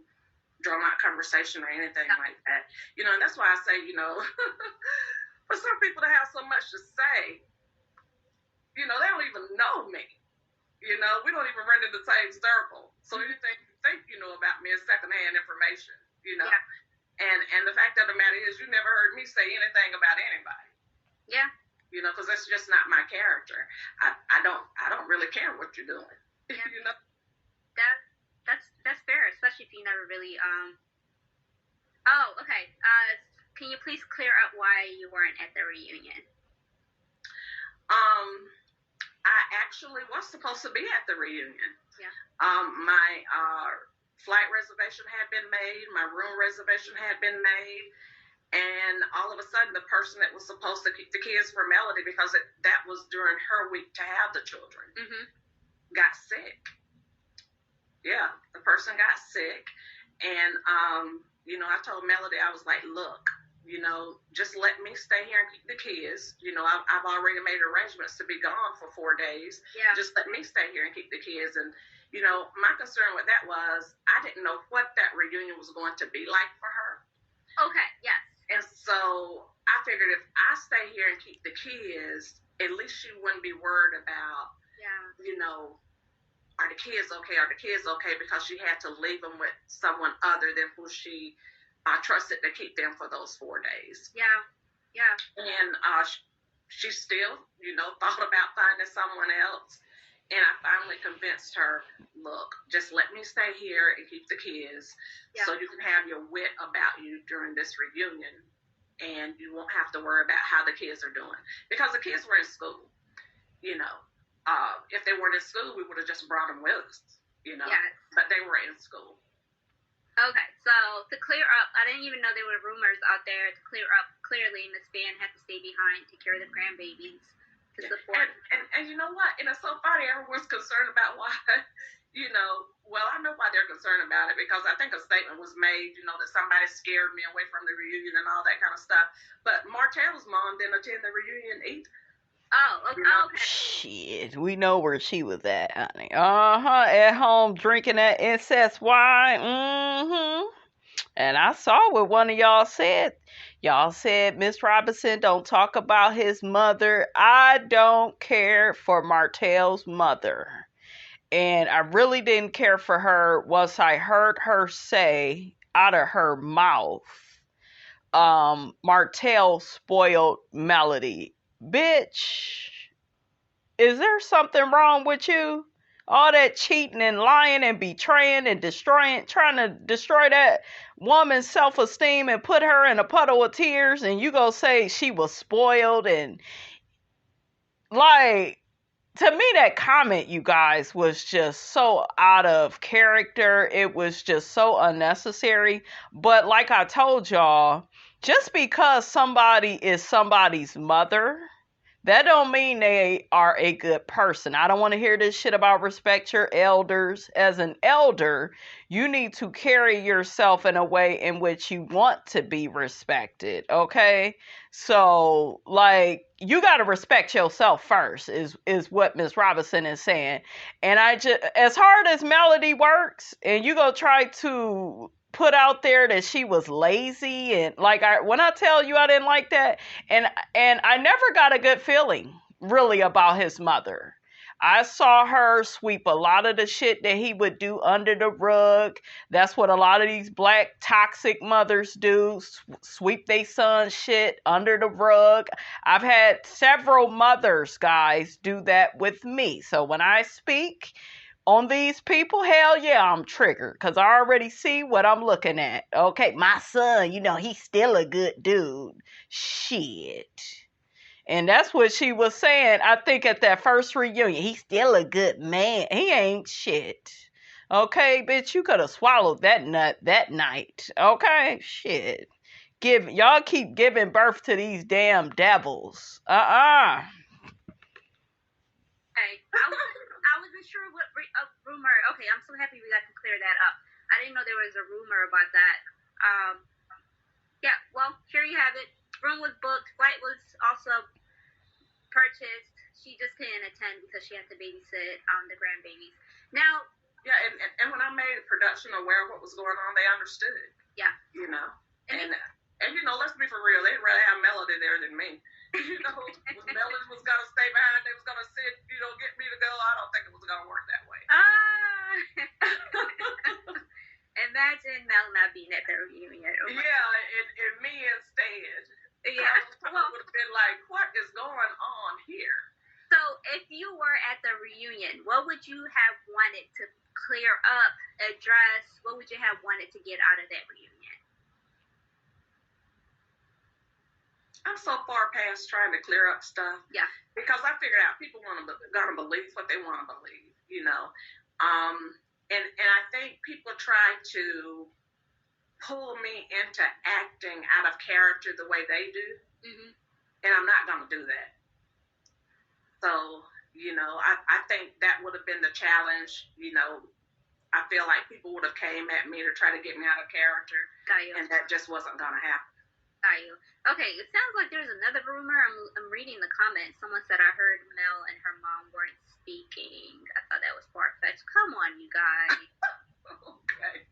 drawn out conversation or anything like that. You know, and that's why I say, you know, for some people to have so much to say, you know, they don't even know me. You know, we don't even run in the same circle. So anything you think you know about me is secondhand information, you know. Yeah. And the fact of the matter is, you never heard me say anything about anybody. Yeah. You know, because that's just not my character. I don't really care what you're doing. Yeah. You know. That's fair, especially if you never really Oh, okay. Can you please clear up why you weren't at the reunion? I actually was supposed to be at the reunion. Yeah. My flight reservation had been made. My room reservation had been made. And all of a sudden, the person that was supposed to keep the kids for Melody, because that was during her week to have the children, got sick. Yeah, the person got sick. And, you know, I told Melody, I was like, look, you know, just let me stay here and keep the kids. You know, I've already made arrangements to be gone for 4 days. Yeah. Just let me stay here and keep the kids. And, you know, my concern with that was I didn't know what that reunion was going to be like for her. Okay, yes. And so I figured if I stay here and keep the kids, at least she wouldn't be worried about, you know, are the kids okay? Are the kids okay? Because she had to leave them with someone other than who she trusted to keep them for those 4 days. Yeah, yeah. And she still, you know, thought about finding someone else. And I finally convinced her, look, just let me stay here and keep the kids so you can have your wit about you during this reunion, and you won't have to worry about how the kids are doing. Because the kids were in school, you know. If they weren't in school, we would have just brought them with us, you know. Yes. But they were in school. Okay, so to clear up, I didn't even know there were rumors out there. To clear up, clearly Miss Vann had to stay behind to care of the grandbabies. And you know what? And it's so funny, everyone's concerned about why, you know, well, I know why they're concerned about it, because I think a statement was made, you know, that somebody scared me away from the reunion and all that kind of stuff. But Martell's mom didn't attend the reunion either. Oh, okay. Okay. Shit, we know where she was at, honey. At home drinking that incest wine. And I saw what one of y'all said. Y'all said Miss Robinson don't talk about his mother. I don't care for Martell's mother. And I really didn't care for her once I heard her say out of her mouth, Martell spoiled Melody. Bitch, is there something wrong with you? All that cheating and lying and betraying and destroying, trying to destroy that woman's self-esteem and put her in a puddle of tears, and you go say she was spoiled. And like, to me, that comment, you guys, was just so out of character. It was just so unnecessary. But like I told y'all, just because somebody is somebody's mother, that don't mean they are a good person. I don't want to hear this shit about respect your elders. As an elder, you need to carry yourself in a way in which you want to be respected, okay? So, like, you got to respect yourself first, is what Miss Robinson is saying. And I just, as hard as Melody works, and you go try to put out there that she was lazy, and like, when I tell you I didn't like that, and I never got a good feeling really about his mother. I saw her sweep a lot of the shit that he would do under the rug. That's what a lot of these black toxic mothers do, sweep their son's shit under the rug. I've had several mothers, guys, do that with me. So when I speak on these people, hell yeah, I'm triggered, because I already see what I'm looking at. Okay, my son, you know, he's still a good dude. Shit. And that's what she was saying, I think, at that first reunion. He's still a good man. He ain't shit. Okay, bitch, you could have swallowed that nut that night. Okay, shit. Y'all keep giving birth to these damn devils. Okay. I wasn't sure what rumor. Okay, I'm so happy we got to clear that up. I didn't know there was a rumor about that. Yeah, well, here you have it. Room was booked. Flight was also purchased. she just couldn't attend because she had to babysit the grandbabies. Now, yeah, and when I made production aware of what was going on, they understood. Yeah. You know, and you know, let's be for real, they'd rather have Melody there than me. You know, Melody was gonna stay behind, they was gonna sit, you know, get me to go. I don't think it was gonna work that way. Imagine Mel not being at the reunion. Oh and me instead. Yeah. Well, would have been like, what is going on here? So, if you were at the reunion, what would you have wanted to clear up, address? What would you have wanted to get out of that reunion? I'm so far past trying to clear up stuff. Yeah. Because I figured out people gonna believe what they want to believe, you know. And I think people try to pull me into acting out of character the way they do. Mm-hmm. And I'm not gonna do that. So, you know, I think that would have been the challenge. You know, I feel like people would have came at me to try to get me out of character. Got you. And that just wasn't gonna happen. Got you. Okay, it sounds like there's another rumor. I'm reading the comments. Someone said I heard Mel and her mom weren't speaking. I thought that was far-fetched. Come on, you guys. Okay.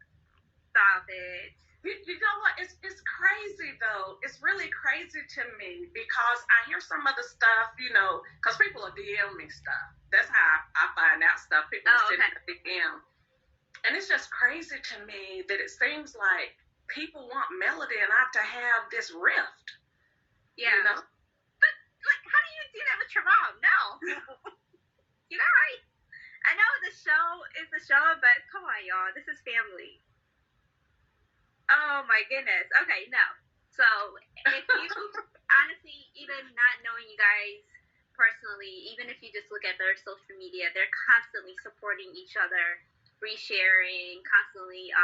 Stop it. You know what? It's crazy, though. It's really crazy to me because I hear some of the stuff, you know, because people will DM me stuff. That's how I find out stuff. People send me the DM. And it's just crazy to me that it seems like people want Melody and I to have this rift. Yeah. You know? But, like, how do you do that with your mom? No. You're not right. I know the show is the show, but come on, y'all. This is family. Oh, my goodness. Okay, no. So, if you, honestly, even not knowing you guys personally, even if you just look at their social media, they're constantly supporting each other, resharing, constantly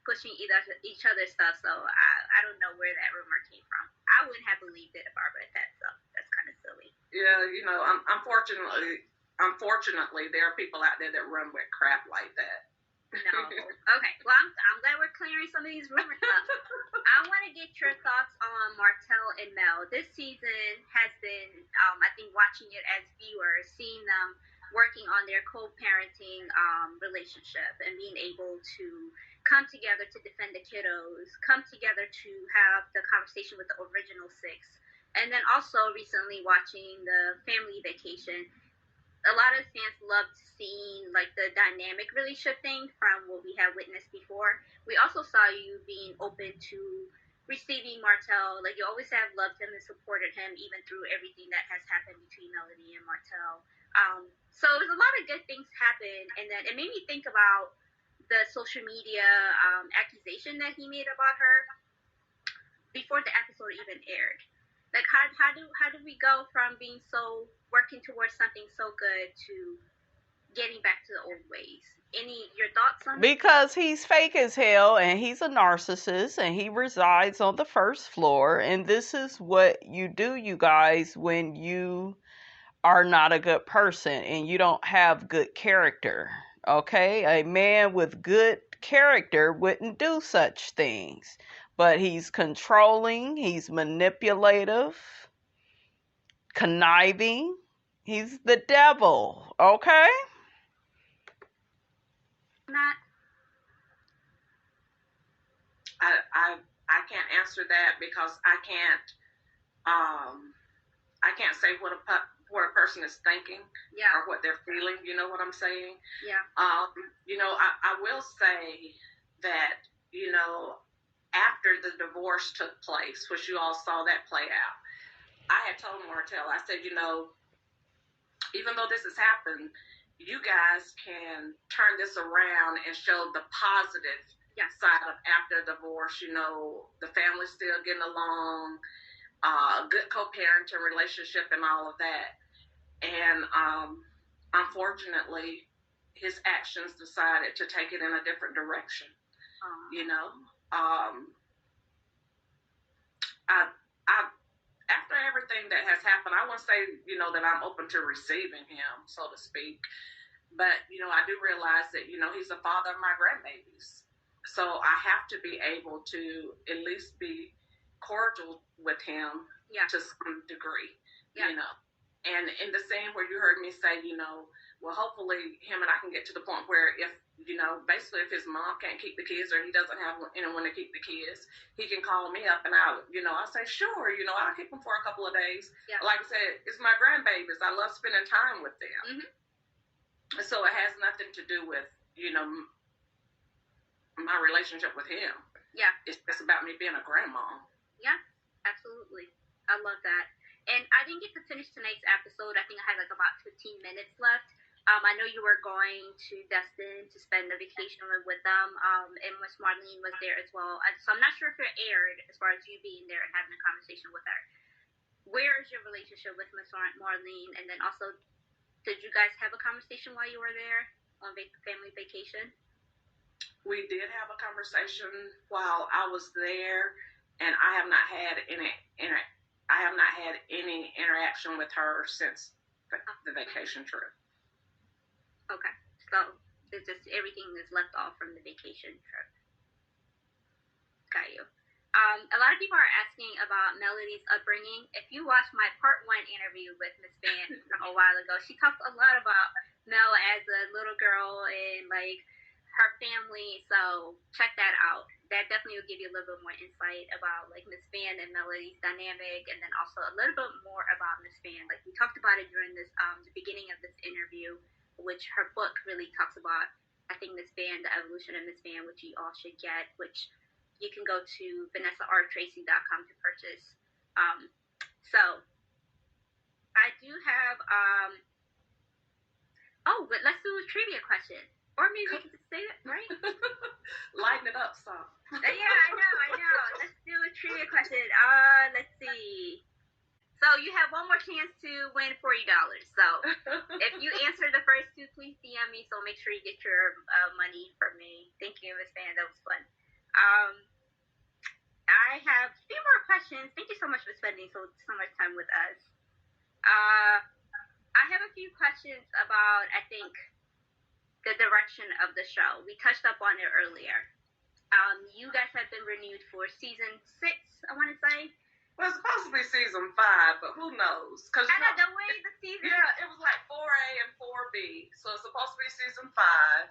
pushing each other's stuff. So, I don't know where that rumor came from. I wouldn't have believed it if I read that, so that's kind of silly. Yeah, you know, unfortunately, there are people out there that run with crap like that. No. Okay. Well, I'm glad we're clearing some of these rumors up. I want to get your thoughts on Martell and Mel. This season has been, I think, watching it as viewers, seeing them working on their co-parenting relationship and being able to come together to defend the kiddos, come together to have the conversation with the original six, and then also recently watching the family vacation. A lot of fans loved seeing like the dynamic relationship thing from what we have witnessed before. We also saw you being open to receiving Martell. Like, you always have loved him and supported him even through everything that has happened between Melody and Martell. So there's a lot of good things happen, and then it made me think about the social media accusation that he made about her before the episode even aired. Like, how do we go from being so working towards something so good to getting back to the old ways? Your thoughts on Because he's fake as hell and he's a narcissist and he resides on the first floor, and this is what you do, you guys, when you are not a good person and you don't have good character. Okay? A man with good character wouldn't do such things. But he's controlling, he's manipulative, conniving. He's the devil, okay? Not. I can't answer that because I can't say what a person is thinking, or what they're feeling. You know what I'm saying? Yeah. You know, I will say that, you know, after the divorce took place, which you all saw that play out, I had told Martell, I said, you know, even though this has happened, you guys can turn this around and show the positive side of after divorce. You know, the family's still getting along, good co-parenting relationship and all of that. And unfortunately, his actions decided to take it in a different direction. You know, after everything that has happened, I wouldn't say, you know, that I'm open to receiving him, so to speak. But, you know, I do realize that, you know, he's the father of my grandbabies. So I have to be able to at least be cordial with him to some degree, you know. And in the scene where you heard me say, well, hopefully him and I can get to the point where if, basically if his mom can't keep the kids or he doesn't have anyone to keep the kids, he can call me up and I'll say, sure, I'll keep them for a couple of days. Yeah. Like I said, it's my grandbabies. I love spending time with them. Mm-hmm. So it has nothing to do with, my relationship with him. Yeah. It's just about me being a grandma. Yeah, absolutely. I love that. And I didn't get to finish tonight's episode. I think I had like about 15 minutes left. I know you were going to Destin to spend the vacation with them, and Miss Marlene was there as well. So I'm not sure if it aired as far as you being there and having a conversation with her. Where is your relationship with Miss Marlene? And then also, did you guys have a conversation while you were there on family vacation? We did have a conversation while I was there, and I have not had any interaction with her since the vacation trip. Okay, so it's just everything is left off from the vacation trip. Got you. A lot of people are asking about Melody's upbringing. If you watched my part 1 interview with Miss Vann a while ago, she talked a lot about Mel as a little girl and like her family. So check that out. That definitely will give you a little bit more insight about like Miss Vann and Melody's dynamic, and then also a little bit more about Miss Vann. Like we talked about it during this the beginning of this interview, which her book really talks about. I think Miss Vann, the evolution of Miss Vann, which you all should get, which you can go to VanessaRTracy.com to purchase. So I do have but let's do a trivia question. Or maybe we can just say it, right? Lighten it up, son. Yeah, I know. Let's do a trivia question. Let's see. So you have one more chance to win $40. So if you answer the first 2, please DM me. So make sure you get your money from me. Thank you, Miss Vann. That was fun. I have a few more questions. Thank you so much for spending so much time with us. I have a few questions about, I think, the direction of the show. We touched up on it earlier. You guys have been renewed for season 6, I want to say. Well, it's supposed to be season 5, but who knows? Cause I know the way the season. Yeah, it was like 4A and 4B, so it's supposed to be season 5.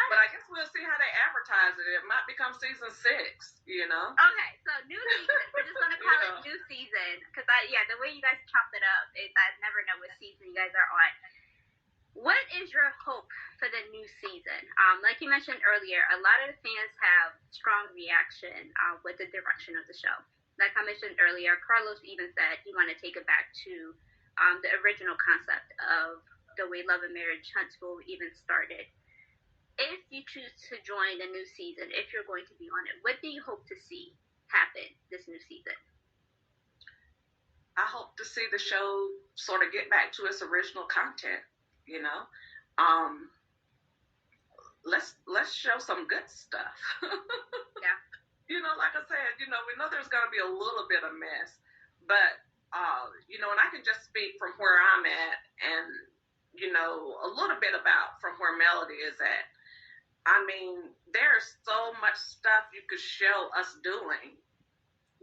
But I guess we'll see how they advertise it. It might become season 6. Okay, so new season. We're just gonna call it new season because the way you guys chopped it up, I never know what season you guys are on. What is your hope for the new season? Like you mentioned earlier, a lot of the fans have strong reaction with the direction of the show. Like I mentioned earlier, Carlos even said he wanted to take it back to the original concept of the way Love and Marriage Huntsville even started. If you choose to join the new season, if you're going to be on it, what do you hope to see happen this new season? I hope to see the show sort of get back to its original content. Let's show some good stuff. Yeah. Like I said, we know there's going to be a little bit of mess, but and I can just speak from where I'm at, and a little bit about from where Melody is at. I mean, there's so much stuff you could show us doing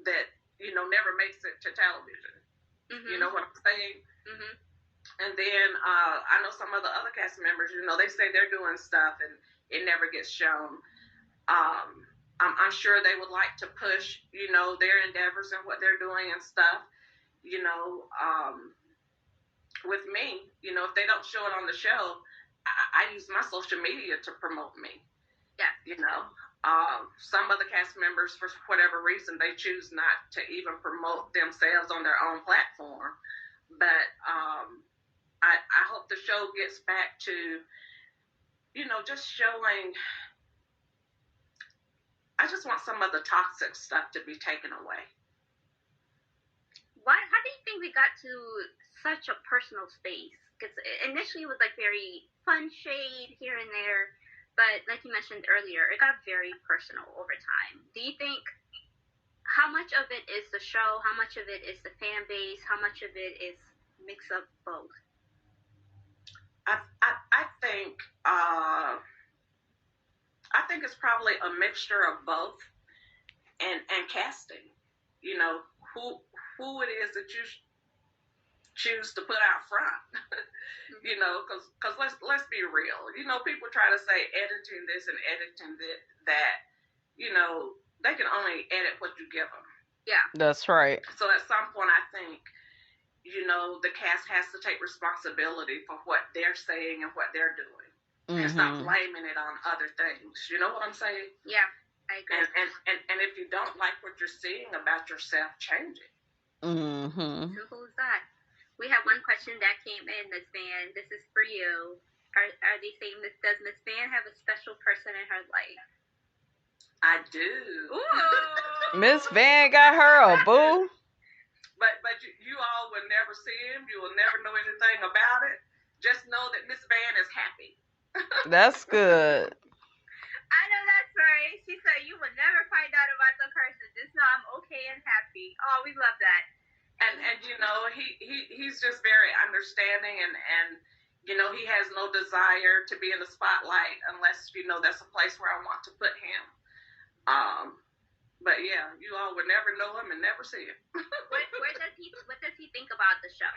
that never makes it to television. Mm-hmm. You know what I'm saying? Mm-hmm. And then I know some of the other cast members, they say they're doing stuff and it never gets shown. I'm sure they would like to push, their endeavors and what they're doing and stuff. With me, if they don't show it on the show, I use my social media to promote me. Yeah. Some of the cast members, for whatever reason, they choose not to even promote themselves on their own platform. But I hope the show gets back to, just showing. I just want some of the toxic stuff to be taken away. How do you think we got to such a personal space? Because initially it was like very fun shade here and there, but like you mentioned earlier, it got very personal over time. Do you think how much of it is the show? How much of it is the fan base? How much of it is mix of both? I think it's probably a mixture of both, and casting. Who it is that choose to put out front. You know, because let's be real. You know, people try to say editing this and editing that. You know, they can only edit what you give them. Yeah, that's right. So at some point, I think, you know, the cast has to take responsibility for what they're saying and what they're doing, and stop blaming it on other things. You know what I'm saying? Yeah, I agree. And if you don't like what you're seeing about yourself, change it. Simple as that. We have one question that came in, Miss Vann. This is for you. Are they saying does Miss Vann have a special person in her life? I do. Ooh. Miss Vann got her a boo. But you all will never see him. You will never know anything about it. Just know that Miss Vann is happy. That's good. I know that's right. She said you will never find out about the person. Just know I'm okay and happy. Oh, we love that. And you know, he's just very understanding, and you know, he has no desire to be in the spotlight unless, you know, that's a place where I want to put him. But yeah, you all would never know him and never see him. What does he think about the show?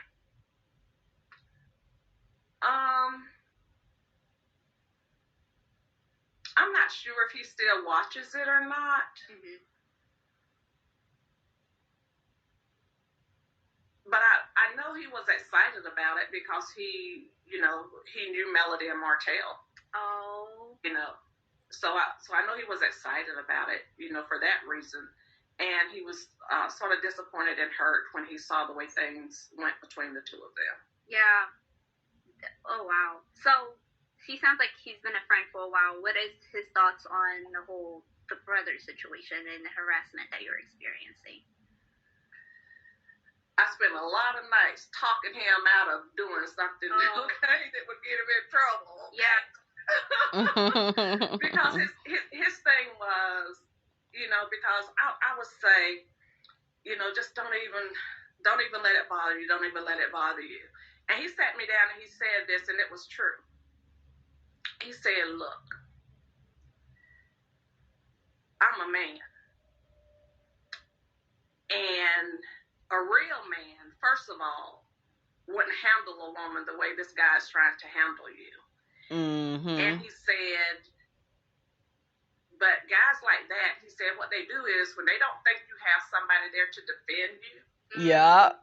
I'm not sure if he still watches it or not. But I know he was excited about it because he knew Melody and Martell. Oh. You know, so I know he was excited about it, you know, for that reason. And he was sort of disappointed and hurt when he saw the way things went between the two of them. Yeah. Oh, wow. So he sounds like he's been a friend for a while. What is his thoughts on the brother situation and the harassment that you're experiencing? I spent a lot of nights talking him out of doing something, okay, that would get him in trouble. Okay? Yeah. Because his thing was, you know, because I would say, you know, just don't even let it bother you. Don't even let it bother you. And he sat me down and he said this, and it was true. He said, look, I'm a man. And a real man, first of all, wouldn't handle a woman the way this guy's trying to handle you. And he said, but guys like that, he said, what they do is when they don't think you have somebody there to defend you, they'll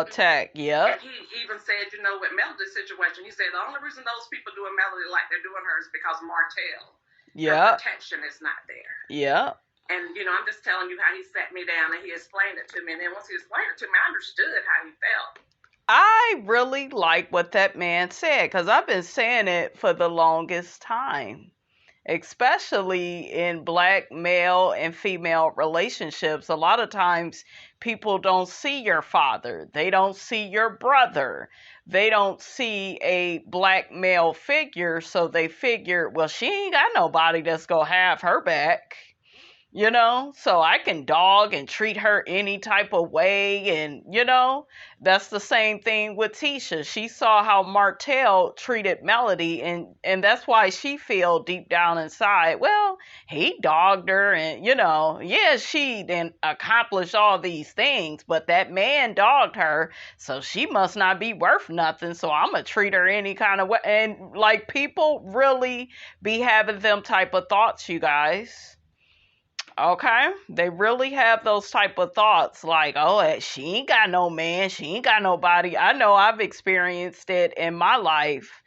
attack. And he even said, you know, with Melody's situation, he said the only reason those people doing Melody like they're doing her is because Martell, her protection is not there. And, you know, I'm just telling you how he sat me down and he explained it to me. And then once he explained it to me, I understood how he felt. I really like what that man said, because I've been saying it for the longest time. Especially in black male and female relationships, a lot of times people don't see your father. They don't see your brother. They don't see a black male figure, so they figure, well, she ain't got nobody that's gonna have her back. You know, so I can dog and treat her any type of way. And, you know, that's the same thing with Tisha. She saw how Martell treated Melody, and that's why she feel deep down inside, well, he dogged her, and, you know, yeah, she then accomplished all these things, but that man dogged her, so she must not be worth nothing, so I'm going to treat her any kind of way. And, like, people really be having them type of thoughts, you guys. Okay, they really have those type of thoughts like, oh, she ain't got no man, she ain't got nobody. I know I've experienced it in my life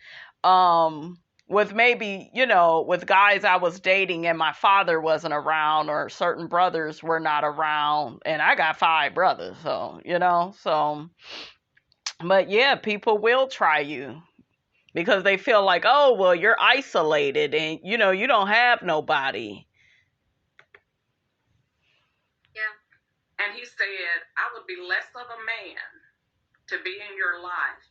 with maybe, you know, with guys I was dating and my father wasn't around, or certain brothers were not around, and I got 5 brothers, so, you know, so, but yeah, people will try you because they feel like, oh, well, you're isolated and, you know, you don't have nobody. And he said, I would be less of a man to be in your life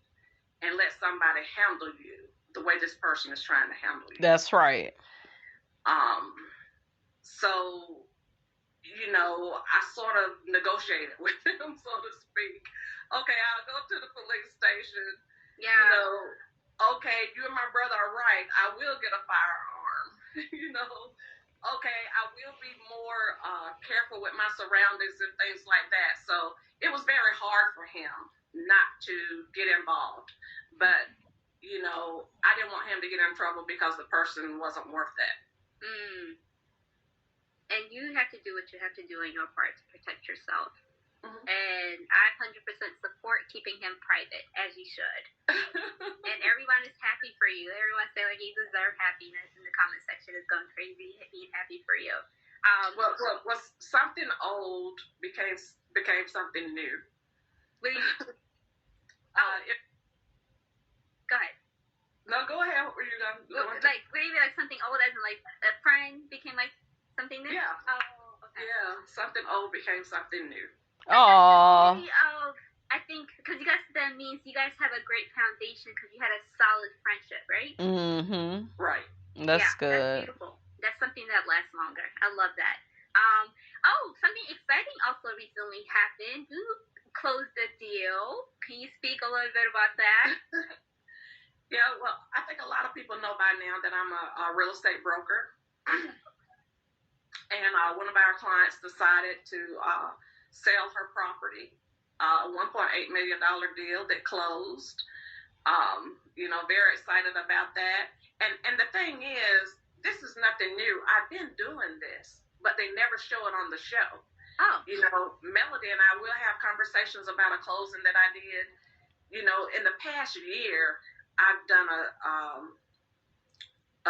and let somebody handle you the way this person is trying to handle you. That's right. So, you know, I sort of negotiated with him, so to speak. Okay, I'll go to the police station. Yeah. You know, okay, you and my brother are right. I will get a firearm, you know. okay, I will be more careful with my surroundings and things like that. So it was very hard for him not to get involved. But, you know, I didn't want him to get in trouble because the person wasn't worth that. And you have to do what you have to do on your part to protect yourself. Mm-hmm. And I 100% support keeping him private, as you should. And everyone is happy for you. Everyone say like you deserve happiness in the comment section is going crazy, being happy for you. Well, something old became something new. What do you mean? Go ahead. No, go ahead. What were you going to like, what do you mean, like something old as in like a friend became like something new? Yeah. Oh, okay. Yeah, something old became something new. Oh. I think because you guys, that means you guys have a great foundation because you had a solid friendship, right? Mm-hmm. Right. That's good. That's beautiful. That's something that lasts longer. I love that. Something exciting also recently happened. You closed the deal. Can you speak a little bit about that? Yeah, well, I think a lot of people know by now that I'm a real estate broker. And one of our clients decided to sell her property, a $1.8 million deal that closed. Very excited about that. And the thing is, this is nothing new. I've been doing this, but they never show it on the show. Oh. Melody and I will have conversations about a closing that I did. In the past year, I've done a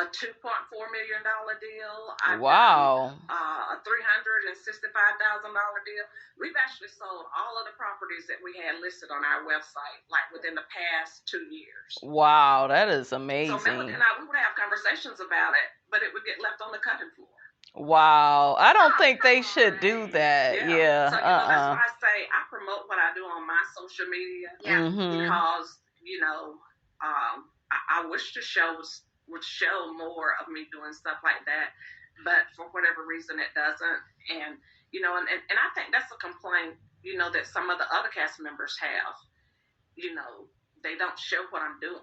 $2.4 million deal. I've done a $365,000 deal. We've actually sold all of the properties that we had listed on our website, like within the past 2 years. Wow, that is amazing. So Melody and I, we would have conversations about it, but it would get left on the cutting floor. Wow, I don't think they should do that. Yeah. So that's why I say I promote what I do on my social media. Yeah. Mm-hmm. Because I wish the show would show more of me doing stuff like that, but for whatever reason it doesn't. And and I think that's a complaint that some of the other cast members have. They don't show what I'm doing.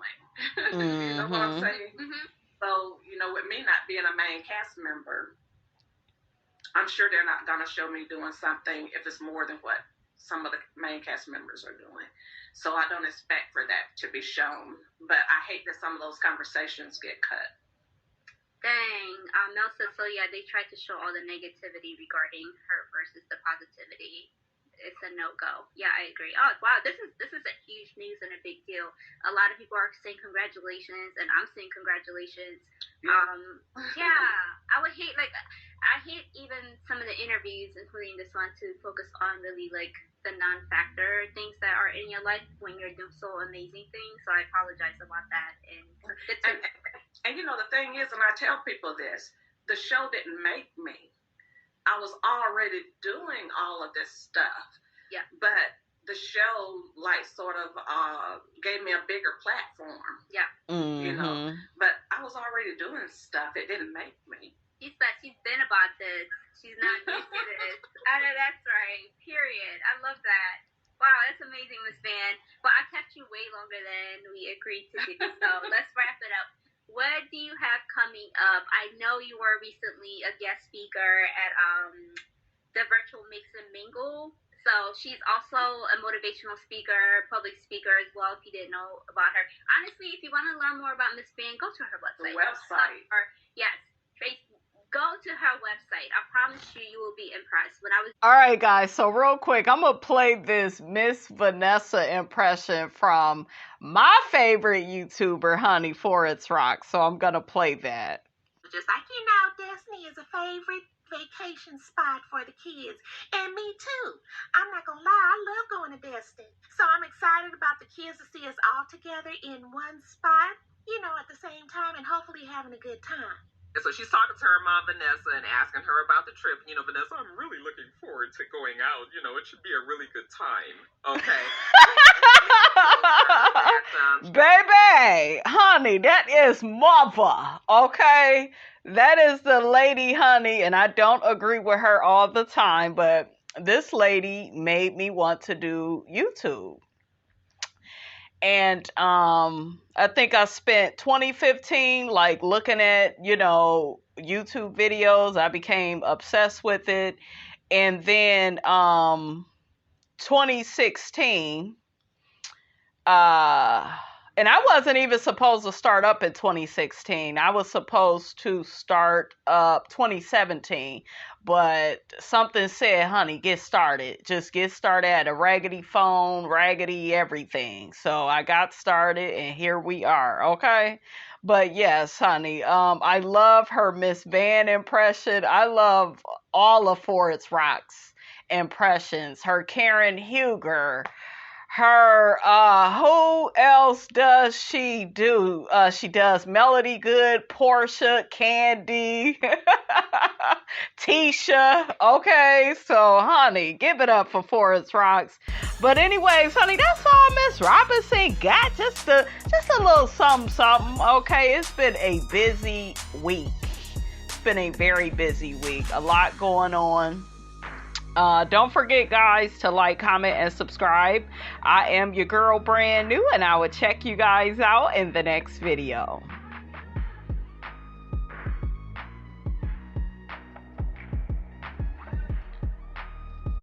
Mm-hmm. You know what I'm saying? Mm-hmm. So with me not being a main cast member, I'm sure they're not gonna show me doing something if it's more than what some of the main cast members are doing. So I don't expect for that to be shown, but I hate that some of those conversations get cut. Dang. Mel says, so yeah, they tried to show all the negativity regarding her versus the positivity. It's a no-go. Yeah, I agree. Oh, wow, this is a huge news and a big deal. A lot of people are saying congratulations, and I'm saying congratulations. Yeah, I hate even some of the interviews, including this one, to focus on really like the non-factor things that are in your life when you're doing so amazing things. So I apologize about that. And the thing is, and I tell people this, the show didn't make me. I was already doing all of this stuff. Yeah. But the show sort of gave me a bigger platform. Yeah. Mm-hmm. But I was already doing stuff. It didn't make me. She said she's been about this. She's not used to this. I know that's right. Period. I love that. Wow, that's amazing, Miss Vann. Well, I kept you way longer than we agreed to do, so let's wrap it up. What do you have coming up? I know you were recently a guest speaker at the virtual Mix and Mingle. So she's also a motivational speaker, public speaker as well, if you didn't know about her. Honestly, if you want to learn more about Miss Vann, go to her website. The website. Yes. Go to her website. I promise you will be impressed. All right, guys. So real quick, I'm going to play this Miss Vanessa impression from my favorite YouTuber, Honey, for It's Rock. So I'm going to play that. Just like Destiny is a favorite vacation spot for the kids. And me too. I'm not going to lie, I love going to Destiny. So I'm excited about the kids to see us all together in one spot, at the same time, and hopefully having a good time. And so she's talking to her mom, Vanessa, and asking her about the trip. Vanessa, I'm really looking forward to going out. It should be a really good time. Okay. Baby, honey, that is mother, okay? That is the lady, honey, and I don't agree with her all the time, but this lady made me want to do YouTube. And I think I spent 2015 like looking at, you know, YouTube videos. I became obsessed with it. And then 2016, and I wasn't even supposed to start up in 2016. I was supposed to start up 2017, but something said, honey, get started. Just get started. At a raggedy phone, raggedy everything. So I got started, and here we are. Okay. But yes, honey, I love her Miss Vann impression. I love all of Forest Rock's impressions. Her Karen Huger. Her, who else does she do? She does Melody Good, Portia, Candy, Tisha. Okay, so honey, give it up for Forest Rocks. But anyways, honey, that's all Miss Robinson got. Just a little something. Okay, it's been a busy week. It's been a very busy week. A lot going on. Don't forget, guys, to like, comment, and subscribe. I am your girl, Brand New, and I will check you guys out in the next video.